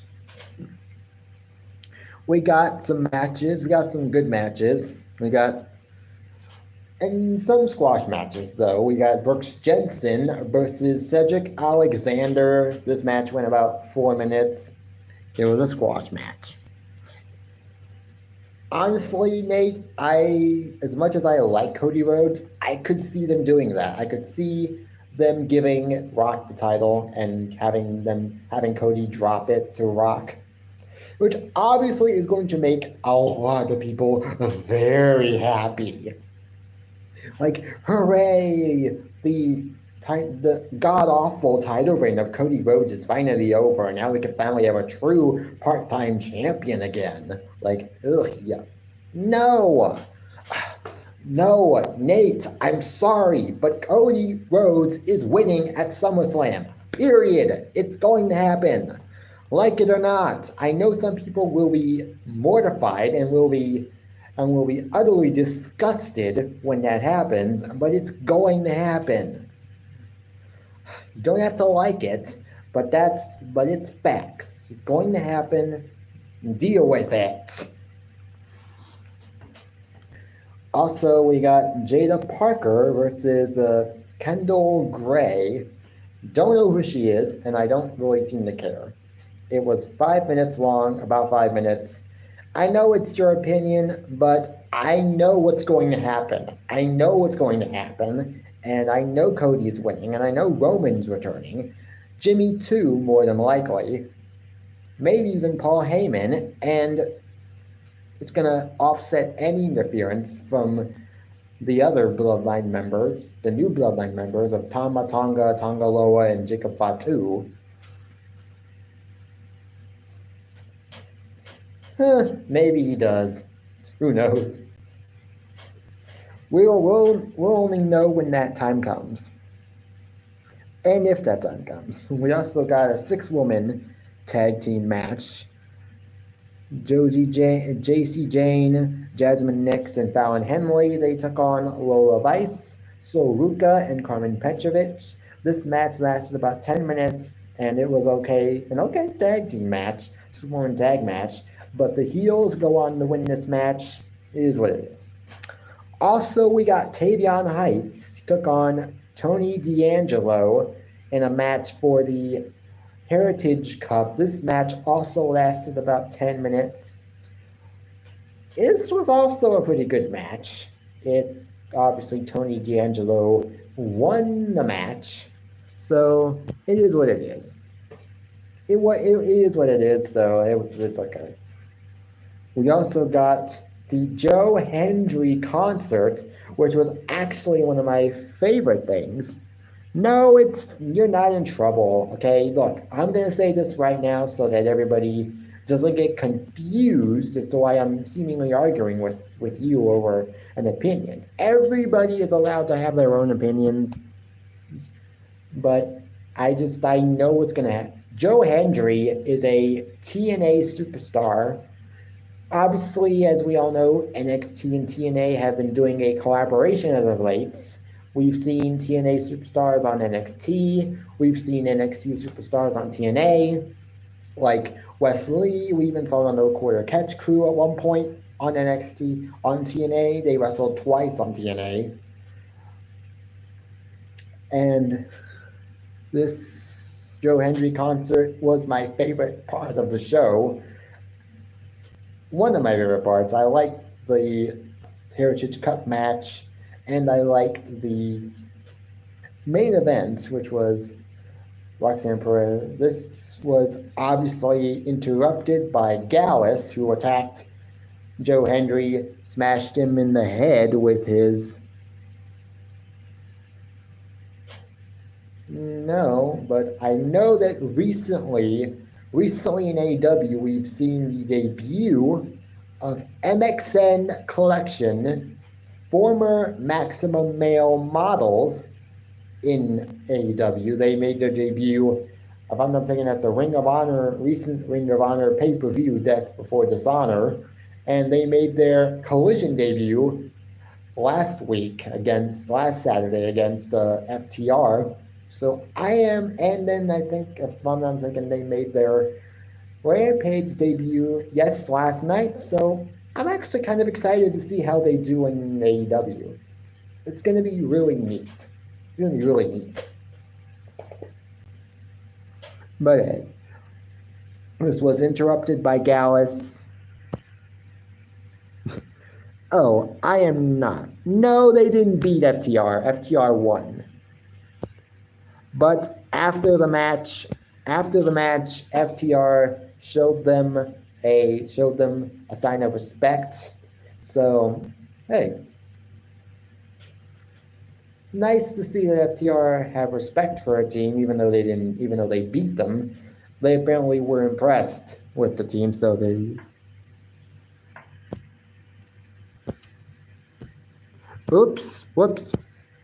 We got some matches. We got some good matches. We got and some squash matches though. We got Brooks Jensen versus Cedric Alexander. This match went about 4 minutes. It was a squash match. Honestly, Nate, I as much as I like Cody Rhodes, I could see them doing that. I could see them giving Rock the title and having Cody drop it to Rock, which obviously is going to make a lot of people very happy. Like, hooray! The god awful title reign of Cody Rhodes is finally over, and now we can finally have a true part time champion again. Like, ugh, yeah. No! No, Nate, I'm sorry, but Cody Rhodes is winning at SummerSlam. Period. It's going to happen. Like it or not, I know some people will be mortified and will be utterly disgusted when that happens, but it's going to happen. You don't have to like it, but it's facts. It's going to happen. Deal with it. Also, we got Jada Parker versus Kendall Gray. Don't know who she is, and I don't really seem to care. It was 5 minutes long, about 5 minutes. I know it's your opinion, but I know what's going to happen. I know what's going to happen, and I know Cody's winning, and I know Roman's returning. Jimmy, too, more than likely. Maybe even Paul Heyman, and it's going to offset any interference from the other Bloodline members, the new Bloodline members of Tama Tonga, Tonga Loa, and Jacob Fatu. Maybe he does. Who knows? We'll only know when that time comes. And if that time comes. We also got a 6-woman tag team match. JC Jane, Jasmine Nix, and Fallon Henley. They took on Lola Vice, Soruka, and Carmen Petrovic. This match lasted about 10 minutes, and it was an okay tag team match, 6-woman tag match. But the heels go on to win this match. It is what it is. Also, we got Tavion Heights. He took on Tony D'Angelo in a match for the Heritage Cup. This match also lasted about 10 minutes. This was also a pretty good match. Obviously, Tony D'Angelo won the match. So, it is what it is. It is what it is, so it's okay. We also got the Joe Hendry concert, which was actually one of my favorite things. No, you're not in trouble, okay? Look, I'm gonna say this right now so that everybody doesn't get confused as to why I'm seemingly arguing with you over an opinion. Everybody is allowed to have their own opinions, but I know what's gonna happen. Joe Hendry is a TNA superstar. Obviously, as we all know, NXT and TNA have been doing a collaboration as of late. We've seen TNA superstars on NXT. We've seen NXT superstars on TNA. Like Wes Lee, we even saw on the Quarter Catch Crew at one point on NXT. On TNA, they wrestled twice on TNA. And this Joe Hendry concert was my favorite part of the show. One of my favorite parts. I liked the Heritage Cup match, and I liked the main event, which was Roxanne Perez. This was obviously interrupted by Gallus, who attacked Joe Hendry, smashed him in the head with his No, but I know that recently in AEW, we've seen the debut of MXN Collection, former Maximum Male models in AEW. They made their debut, if I'm not mistaken, at the recent Ring of Honor pay-per-view, Death Before Dishonor, and they made their Collision debut last Saturday against FTR. So and then I think, if I'm not mistaken, they made their Rampage debut, yes, last night. So I'm actually kind of excited to see how they do in AEW. It's going to be really neat. It's going to be really neat. But hey, this was interrupted by Gallus. Oh, I am not. No, they didn't beat FTR. FTR won. But after the match, FTR showed them a sign of respect. So, hey, nice to see that FTR have respect for a team, even though they beat them. They apparently were impressed with the team, so they. Whoops.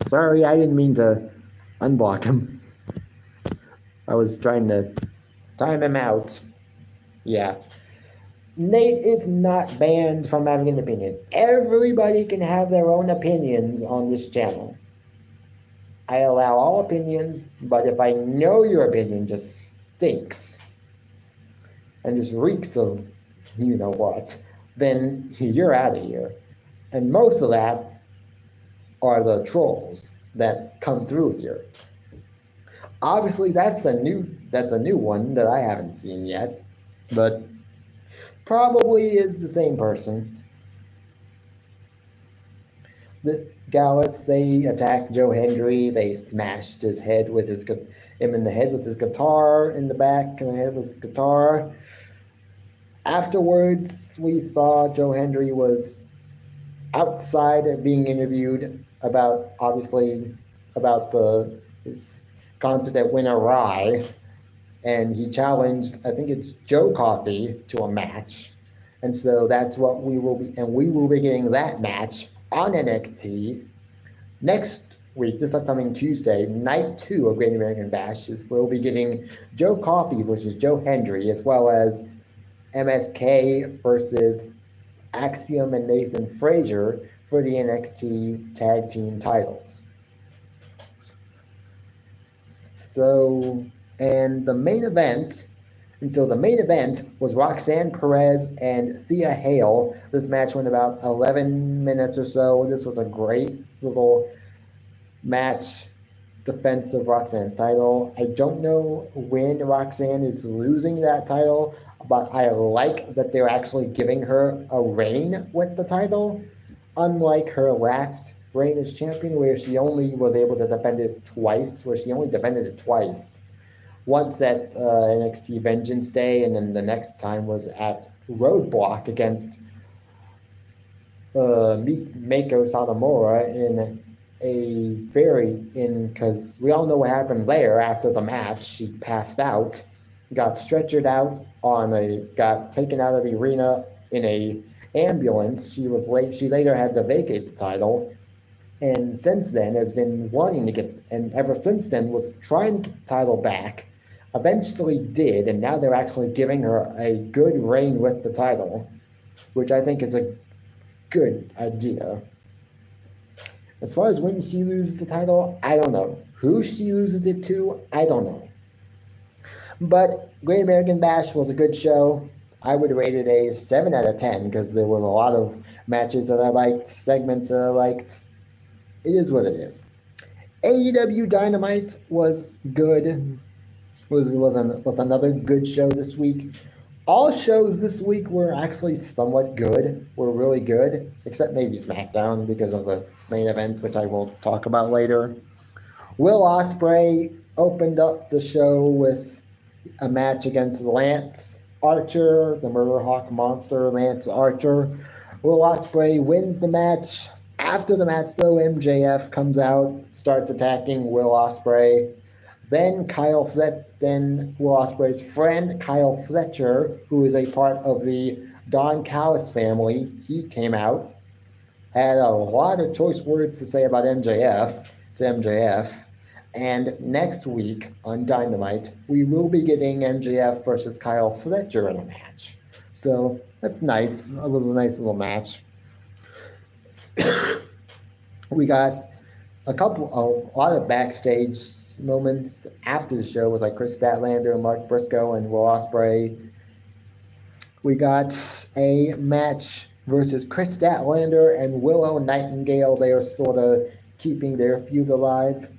Sorry, I didn't mean to unblock him. I was trying to time him out. Yeah. Nate is not banned from having an opinion. Everybody can have their own opinions on this channel. I allow all opinions, but if I know your opinion just stinks and just reeks of you know what, then you're out of here. And most of that are the trolls that come through here. Obviously, that's a new one that I haven't seen yet, but probably is the same person. The Gallus, they attacked Joe Hendry. They smashed him in the head with his guitar, in the back of the head with his guitar. Afterwards, we saw Joe Hendry was outside being interviewed about his concert at Winter Rye, and he challenged, I think it's Joe Coffey, to a match. And so that's what we will be getting that match on NXT next week, this upcoming Tuesday, night 2 of Great American Bash. We'll be getting Joe Coffey versus Joe Hendry, as well as MSK versus Axiom and Nathan Frazier for the NXT Tag Team titles. So the main event was Roxanne Perez and Thea Hale. This match went about 11 minutes or so. This was a great little match, defense of Roxanne's title. I don't know when Roxanne is losing that title, but I like that they're actually giving her a reign with the title, unlike her last reign as champion, where she only was able to defend it twice, once at NXT Vengeance Day, and then the next time was at Roadblock against Meiko Satomura because we all know what happened there. After the match, she passed out, got stretchered out got taken out of the arena in a ambulance. She later had to vacate the title, and since then has been ever since then was trying to get the title back. Eventually did, and now they're actually giving her a good reign with the title, which I think is a good idea. As far as when she loses the title, I don't know. Who she loses it to, I don't know. But Great American Bash was a good show. I would rate it a 7 out of 10 because there was a lot of matches that I liked, segments that I liked. It is what it is. AEW Dynamite was good. Was another good show this week. All shows this week were actually somewhat good, were really good, except maybe SmackDown because of the main event, which I will talk about later. Will Ospreay opened up the show with a match against Lance Archer, the Murder Hawk Monster, Lance Archer. Will Ospreay wins the match. After the match, though, MJF comes out, starts attacking Will Ospreay. Then then Will Ospreay's friend Kyle Fletcher, who is a part of the Don Callis family, he came out, had a lot of choice words to say about MJF. And next week on Dynamite, we will be getting MJF versus Kyle Fletcher in a match. So that's nice. It was a nice little match. We got a lot of backstage moments after the show with like Chris Statlander, Mark Briscoe, and Will Ospreay. We got a match versus Chris Statlander and Willow Nightingale. They are sort of keeping their feud alive.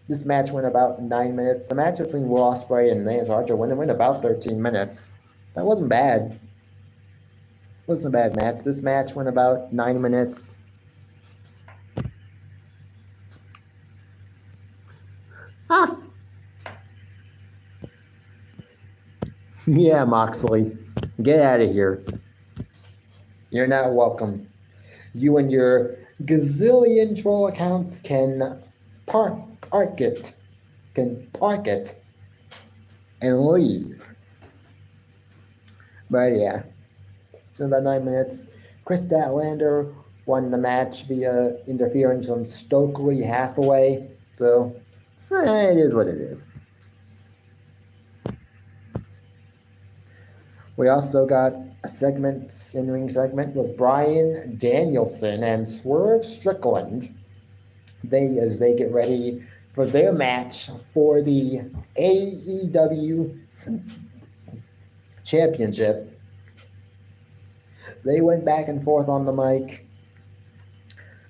This match went about 9 minutes. The match between Will Ospreay and Lance Archer went about 13 minutes. That wasn't bad. Wasn't a bad match. This match went about 9 minutes. Ah! Yeah, Moxley. Get out of here. You're not welcome. You and your gazillion troll accounts can park it and leave. But yeah, so about 9 minutes. Chris Statlander won the match via interference from Stokely Hathaway. So it is what it is. We also got a in-ring segment with Bryan Danielson and Swerve Strickland. As they get ready for their match for the AEW Championship. They went back and forth on the mic.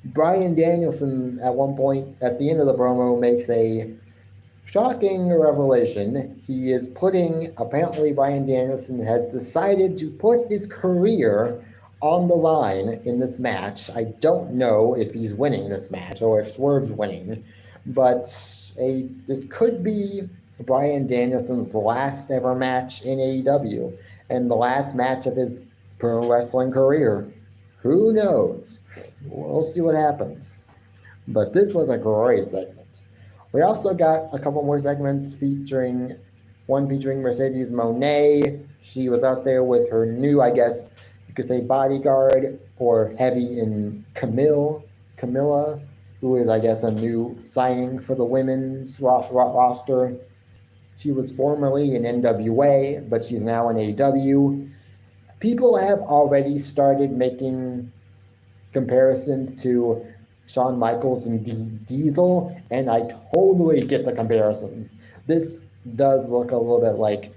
Bryan Danielson, at one point, at the end of the promo, makes a shocking revelation. Apparently Bryan Danielson has decided to put his career on the line in this match. I don't know if he's winning this match or if Swerve's winning, but this could be Bryan Danielson's last ever match in AEW and the last match of his pro wrestling career. Who knows? We'll see what happens. But this was a great segment. We also got a couple more segments featuring Mercedes Moné. She was out there with her new, I guess you could say, bodyguard or heavy in Camilla, who is, I guess, a new signing for the women's roster. She was formerly in NWA, but she's now in AEW. People have already started making comparisons to Shawn Michaels and Diesel, and I totally get the comparisons. This does look a little bit like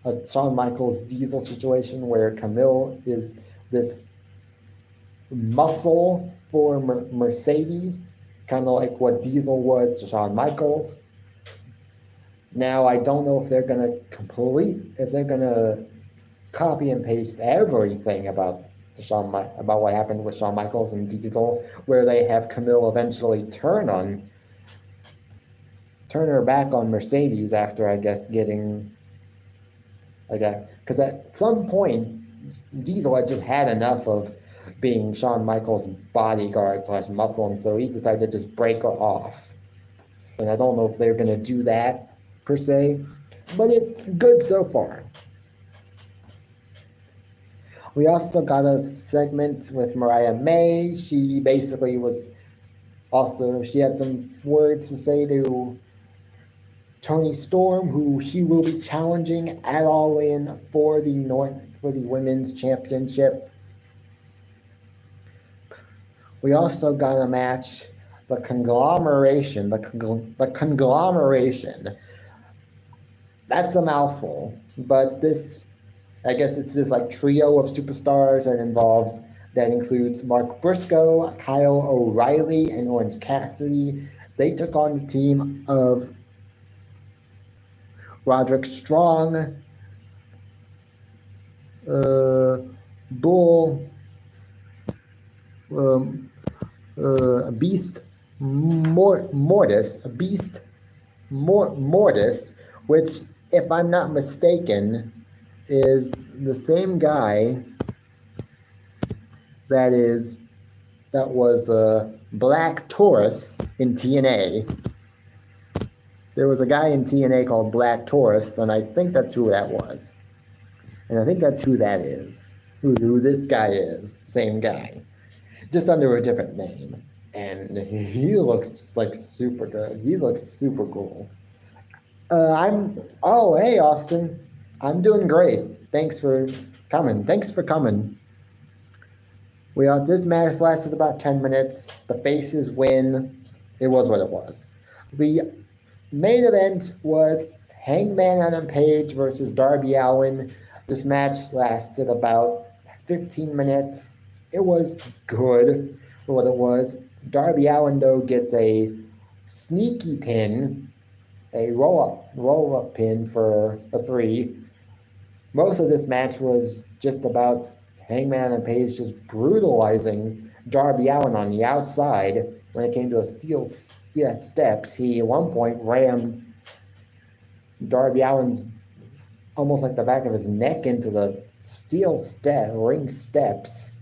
a Shawn Michaels Diesel situation where Camille is this muscle for Mercedes, kind of like what Diesel was to Shawn Michaels. Now, I don't know if they're going to copy and paste everything about what happened with Shawn Michaels and Diesel, where they have Camille eventually turn her back on Mercedes after, I guess, getting because at some point Diesel had just had enough of being Shawn Michaels' bodyguard / muscle, and so he decided to just break her off. And I don't know if they're going to do that per se, but it's good so far. We also got a segment with Mariah May. She basically she had some words to say to Toni Storm, who she will be challenging at All In for the Women's Championship. We also got a match, the Conglomeration. That's a mouthful, but I guess it's this like trio of superstars that includes Mark Briscoe, Kyle O'Reilly, and Orange Cassidy. They took on the team of Roderick Strong, Bull, Beast Mortis, which, if I'm not mistaken, is the same guy that was Black Taurus in TNA. There was a guy in TNA called Black Taurus, and I think that's who that was. And I think that's who that is. Who this guy is. Same guy. Just under a different name. And he looks like super good. He looks super cool. Oh, hey, Austin. I'm doing great. Thanks for coming. This match lasted about 10 minutes. The faces win. It was what it was. The main event was Hangman Adam Page versus Darby Allin. This match lasted about 15 minutes. It was good for what it was. Darby Allin, though, gets a sneaky pin, a roll-up pin for a 3. Most of this match was just about Hangman and Page just brutalizing Darby Allin on the outside. When it came to a steel steps, he at one point rammed Darby Allin's almost like the back of his neck into the ring steps.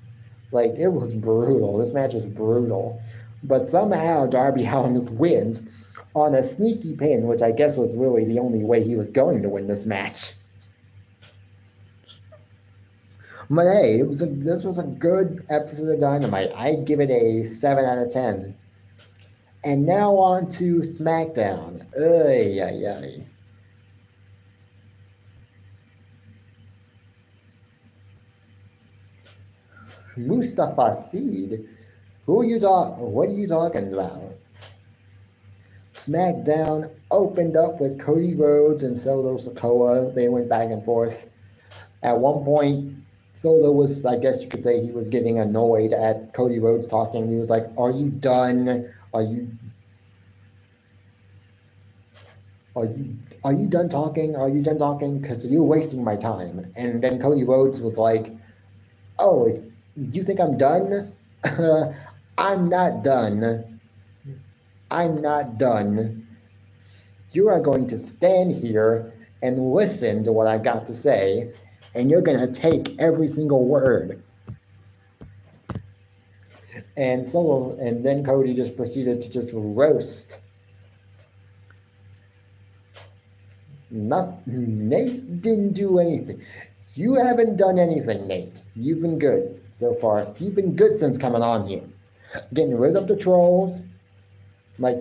Like, it was brutal. This match was brutal. But somehow Darby Allin just wins on a sneaky pin, which I guess was really the only way he was going to win this match. But hey, this was a good episode of Dynamite. I'd give it a 7 out of 10. And now on to SmackDown. Ay, ay, ay. Mustafa Seed? What are you talking about? SmackDown opened up with Cody Rhodes and Solo Sikoa. They went back and forth. At one point, Solo was, I guess you could say, he was getting annoyed at Cody Rhodes talking. He was like, are you done? Are you done talking? Are you done talking? Because you're wasting my time. And then Cody Rhodes was like, oh, if you think I'm done? I'm not done. I'm not done. You are going to stand here and listen to what I've got to say, and you're going to take every single word. And then Cody just proceeded to just roast. Nate didn't do anything. You haven't done anything, Nate. You've been good so far. You've been good since coming on here. Getting rid of the trolls, like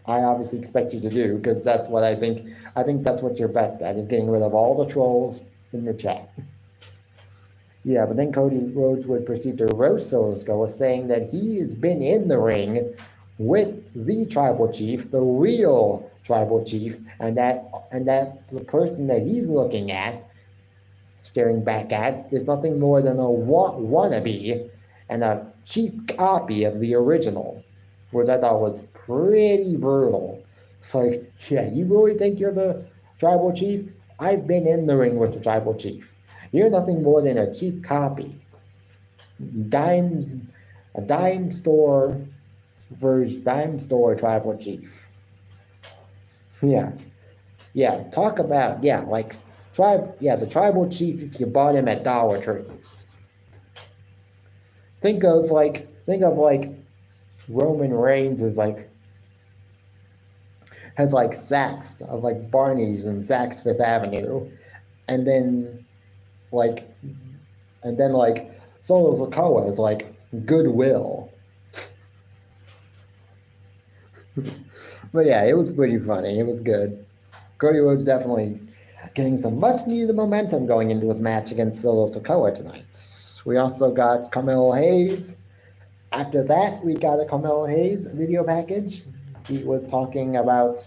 I obviously expect you to do, because that's what I think that's what you're best at, is getting rid of all the trolls in the chat. Yeah, but then Cody Rhodes would proceed to roast Solo Sikoa, saying that he has been in the ring with the tribal chief, the real tribal chief, and that the person that he's looking at, staring back at, is nothing more than a wannabe and a cheap copy of the original, which I thought was pretty brutal. It's like, yeah, you really think you're the tribal chief? I've been in the ring with the tribal chief. You're nothing more than a cheap copy. A dime store tribal chief. Yeah, talk about, the tribal chief if you bought him at Dollar Tree. Think of Roman Reigns has Saks of like Barney's and Saks Fifth Avenue, and then Solo Sikoa is like Goodwill. But yeah, it was pretty funny. It was good. Cody Rhodes definitely getting some much needed momentum going into his match against Solo Sikoa tonight. We also got Carmelo Hayes. After that, we got a Carmelo Hayes video package. He was talking about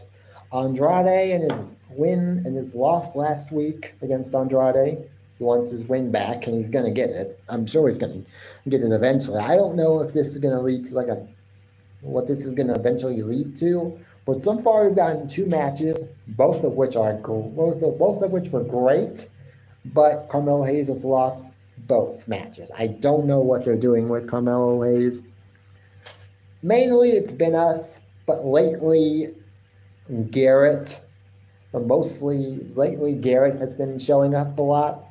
Andrade and his win and his loss last week against Andrade. He wants his win back, and he's going to get it. I'm sure he's going to get it eventually. I don't know if this is going to lead to what this is going to eventually lead to, but so far we've gotten 2 matches, both of which were great, but Carmelo Hayes has lost both matches. I don't know what they're doing with Carmelo Hayes. Mainly it's been us, but lately Garrett. But mostly lately Garrett has been showing up a lot.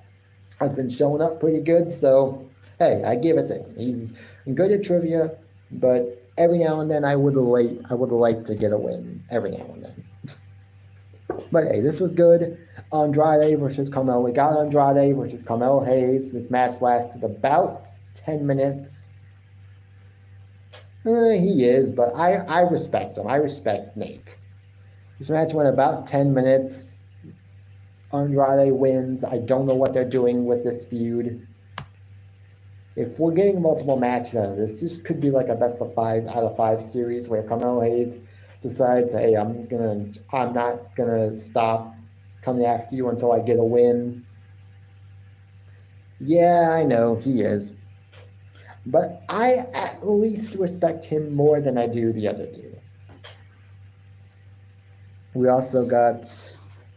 Has been showing up pretty good, so hey, I give it to him. He's good at trivia, but every now and then I would have liked to get a win. Every now and then. But hey, this was good. Andrade versus Carmelo. We got Andrade versus Carmelo Hayes. This match lasted about 10 minutes. He is, but I respect him. I respect Nate. This match went about 10 minutes. Andrade wins. I don't know what they're doing with this feud. If we're getting multiple matches out of this could be like a best of 5 out of 5 series where Carmelo Hayes decides, hey, I'm not gonna stop coming after you until I get a win. Yeah, I know he is. But I at least respect him more than I do the other two. We also got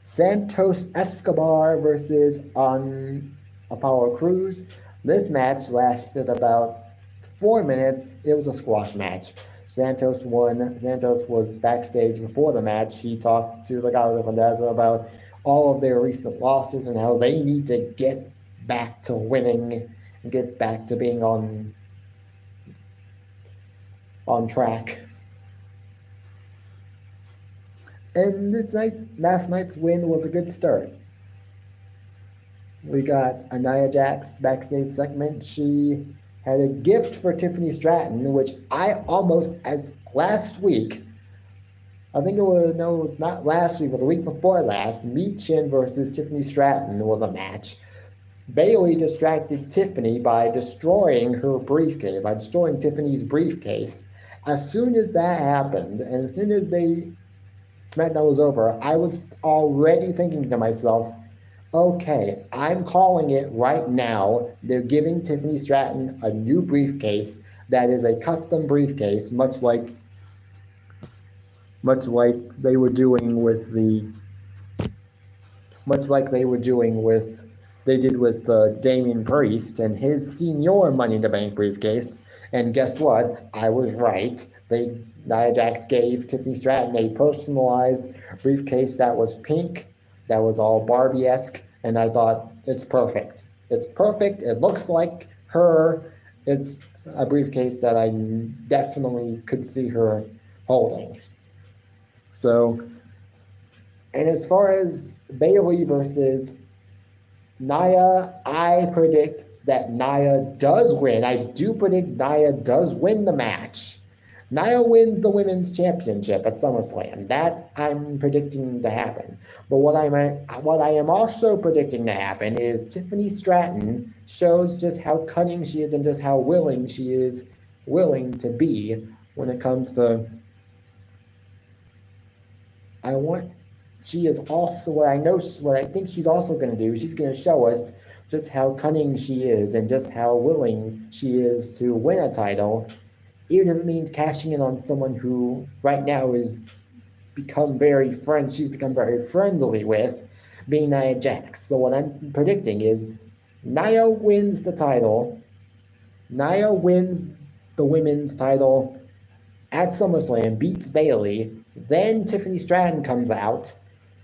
Santos Escobar versus Apollo Crews. This match lasted about 4 minutes. It was a squash match. Santos won. Santos was backstage before the match. He talked to Legado de Fantasma about all of their recent losses and how they need to get back to winning and get back to being on track. And last night's win was a good start. We got a Nia Jax backstage segment. She had a gift for Tiffany Stratton, which I almost, as last week, I think it was not last week, but the week before last, Michin versus Tiffany Stratton was a match. Bayley distracted Tiffany by destroying her briefcase, by destroying Tiffany's briefcase. As soon as that happened, and as soon as SmackDown was over, I was already thinking to myself, okay, I'm calling it right now. They're giving Tiffany Stratton a new briefcase that is a custom briefcase, much like they were doing with Damian Priest and his senior Money in the Bank briefcase. And guess what? I was right. Nia Jax gave Tiffany Stratton a personalized briefcase that was pink, that was all Barbie-esque, and I thought, it's perfect. It's perfect. It looks like her. It's a briefcase that I definitely could see her holding. So, and as far as Bayley versus Nia, I predict that Nia does win. I do predict Nia does win the match. Nia wins the women's championship at SummerSlam. That I'm predicting to happen. But what I am also predicting to happen is Tiffany Stratton shows just how cunning she is and just how willing she is to be when it comes to. She is also what I think she's also going to do. She's going to show us just how cunning she is and just how willing she is to win a title, even if it means cashing in on someone who right now she's become very friendly with, being Nia Jax. So what I'm predicting is Nia wins the title. Nia wins the women's title at SummerSlam, beats Bayley. Then Tiffany Stratton comes out,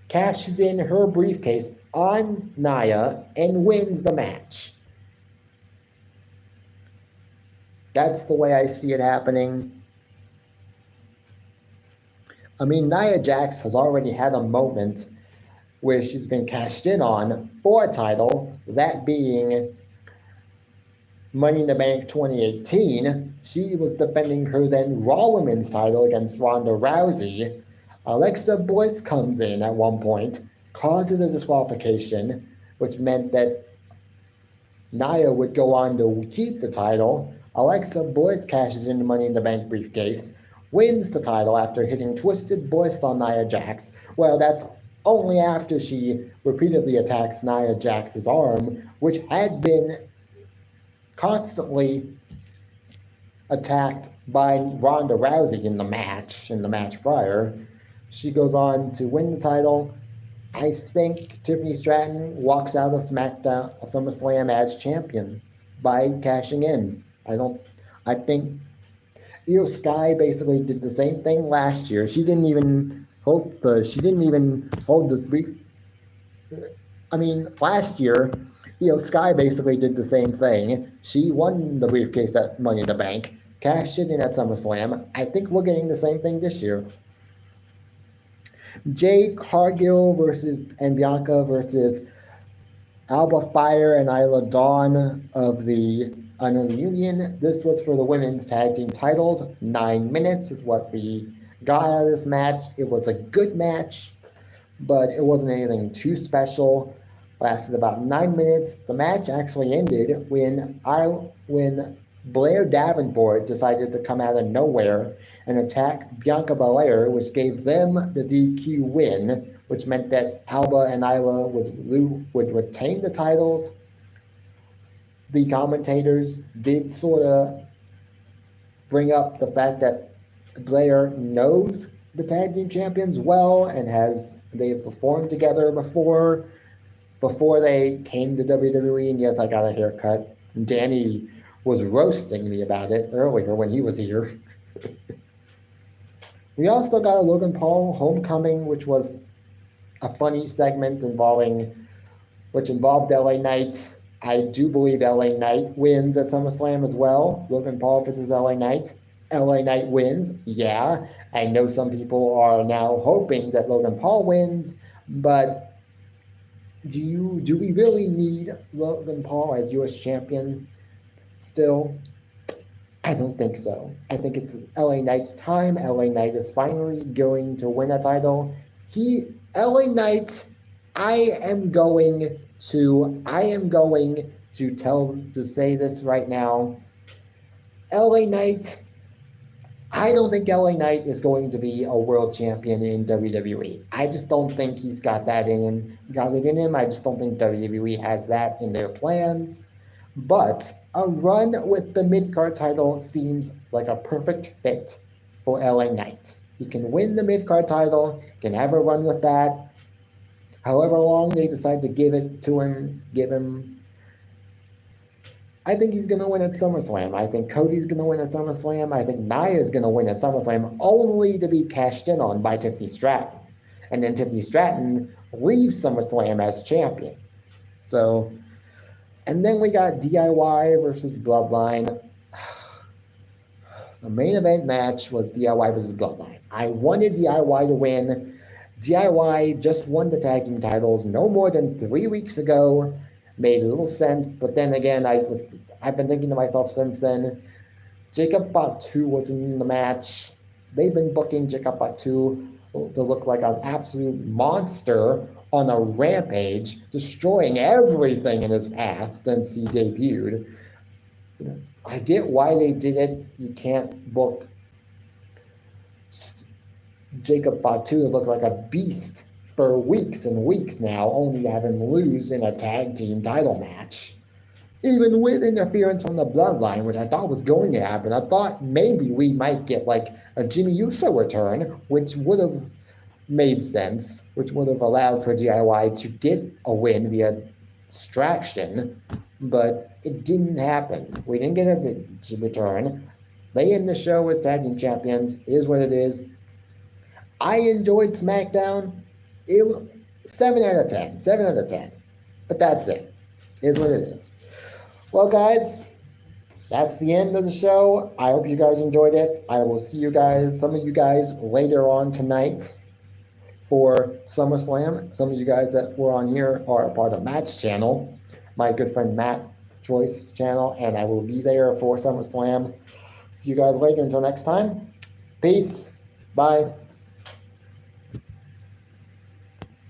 cashes in her briefcase on Nia, and wins the match. That's the way I see it happening. I mean, Nia Jax has already had a moment where she's been cashed in on for a title, that being Money in the Bank 2018. She was defending her then Raw Women's title against Ronda Rousey. Alexa Bliss comes in at one point, causes a disqualification, which meant that Nia would go on to keep the title. Alexa Bliss cashes in the Money in the Bank briefcase, wins the title after hitting Twisted Bliss on Nia Jax. Well, that's only after she repeatedly attacks Nia Jax's arm, which had been constantly attacked by Ronda Rousey in the match prior. She goes on to win the title. I think Tiffany Stratton walks out of SummerSlam as champion by cashing in. I think Io Sky basically did the same thing last year. She didn't even hold the brief. I mean, last year, Io Sky basically did the same thing. She won the briefcase at Money in the Bank, cashed it in at SummerSlam. I think we're getting the same thing this year. Jade Cargill and Bianca versus Alba Fire and Isla Dawn of the Unknown Union. This was for the women's tag team titles. 9 minutes is what we got out of this match. It was a good match, but it wasn't anything too special. Lasted about 9 minutes. The match actually ended when Blair Davenport decided to come out of nowhere and attack Bianca Belair, which gave them the DQ win, which meant that Alba and Isla would retain the titles. The commentators did sort of bring up the fact that Blair knows the tag team champions well and they've performed together before they came to WWE. And yes, I got a haircut. Danny was roasting me about it earlier when he was here. We also got a Logan Paul homecoming, which was a funny segment which involved LA Knight. I do believe LA Knight wins at SummerSlam as well. Logan Paul versus LA Knight. LA Knight wins. Yeah, I know some people are now hoping that Logan Paul wins, but do we really need Logan Paul as U.S. champion still? I don't think so. I think it's LA Knight's time. LA Knight is finally going to win a title. LA Knight, I am going to say this right now. LA Knight, I don't think LA Knight is going to be a world champion in WWE. I just don't think he's got it in him. I just don't think WWE has that in their plans. But a run with the mid-card title seems like a perfect fit for LA Knight. He can win the mid-card title, can have a run with that. However long they decide to give him, I think he's going to win at SummerSlam. I think Cody's going to win at SummerSlam. I think Nia's going to win at SummerSlam, only to be cashed in on by Tiffany Stratton. And then Tiffany Stratton leaves SummerSlam as champion. So, and then we got DIY versus Bloodline. The main event match was DIY versus Bloodline. I wanted DIY to win. DIY just won the tag team titles no more than 3 weeks ago. Made a little sense, but then again, I've been thinking to myself since then, Jacob Fatu wasn't in the match. They've been booking Jacob Fatu to look like an absolute monster on a rampage, destroying everything in his path since he debuted. I get why they did it. You can't book Jacob Fatu to look like a beast for weeks and weeks now, only to have him lose in a tag team title match. Even with interference from the Bloodline, which I thought was going to happen. I thought maybe we might get like a Jimmy Uso return, which would have made sense, which would have allowed for DIY to get a win via distraction, but it didn't happen. We didn't get a return. They end the show as tag team champions. It is what it is. I enjoyed SmackDown. It was 7 out of 10. 7 out of 10. But that's it. It is what it is. Well, guys, that's the end of the show. I hope you guys enjoyed it. I will see you guys, some of you guys, later on tonight for SummerSlam. Some of you guys that were on here are a part of Matt's channel, my good friend Matt Joyce's channel, and I will be there for SummerSlam. See you guys later. Until next time, peace. Bye.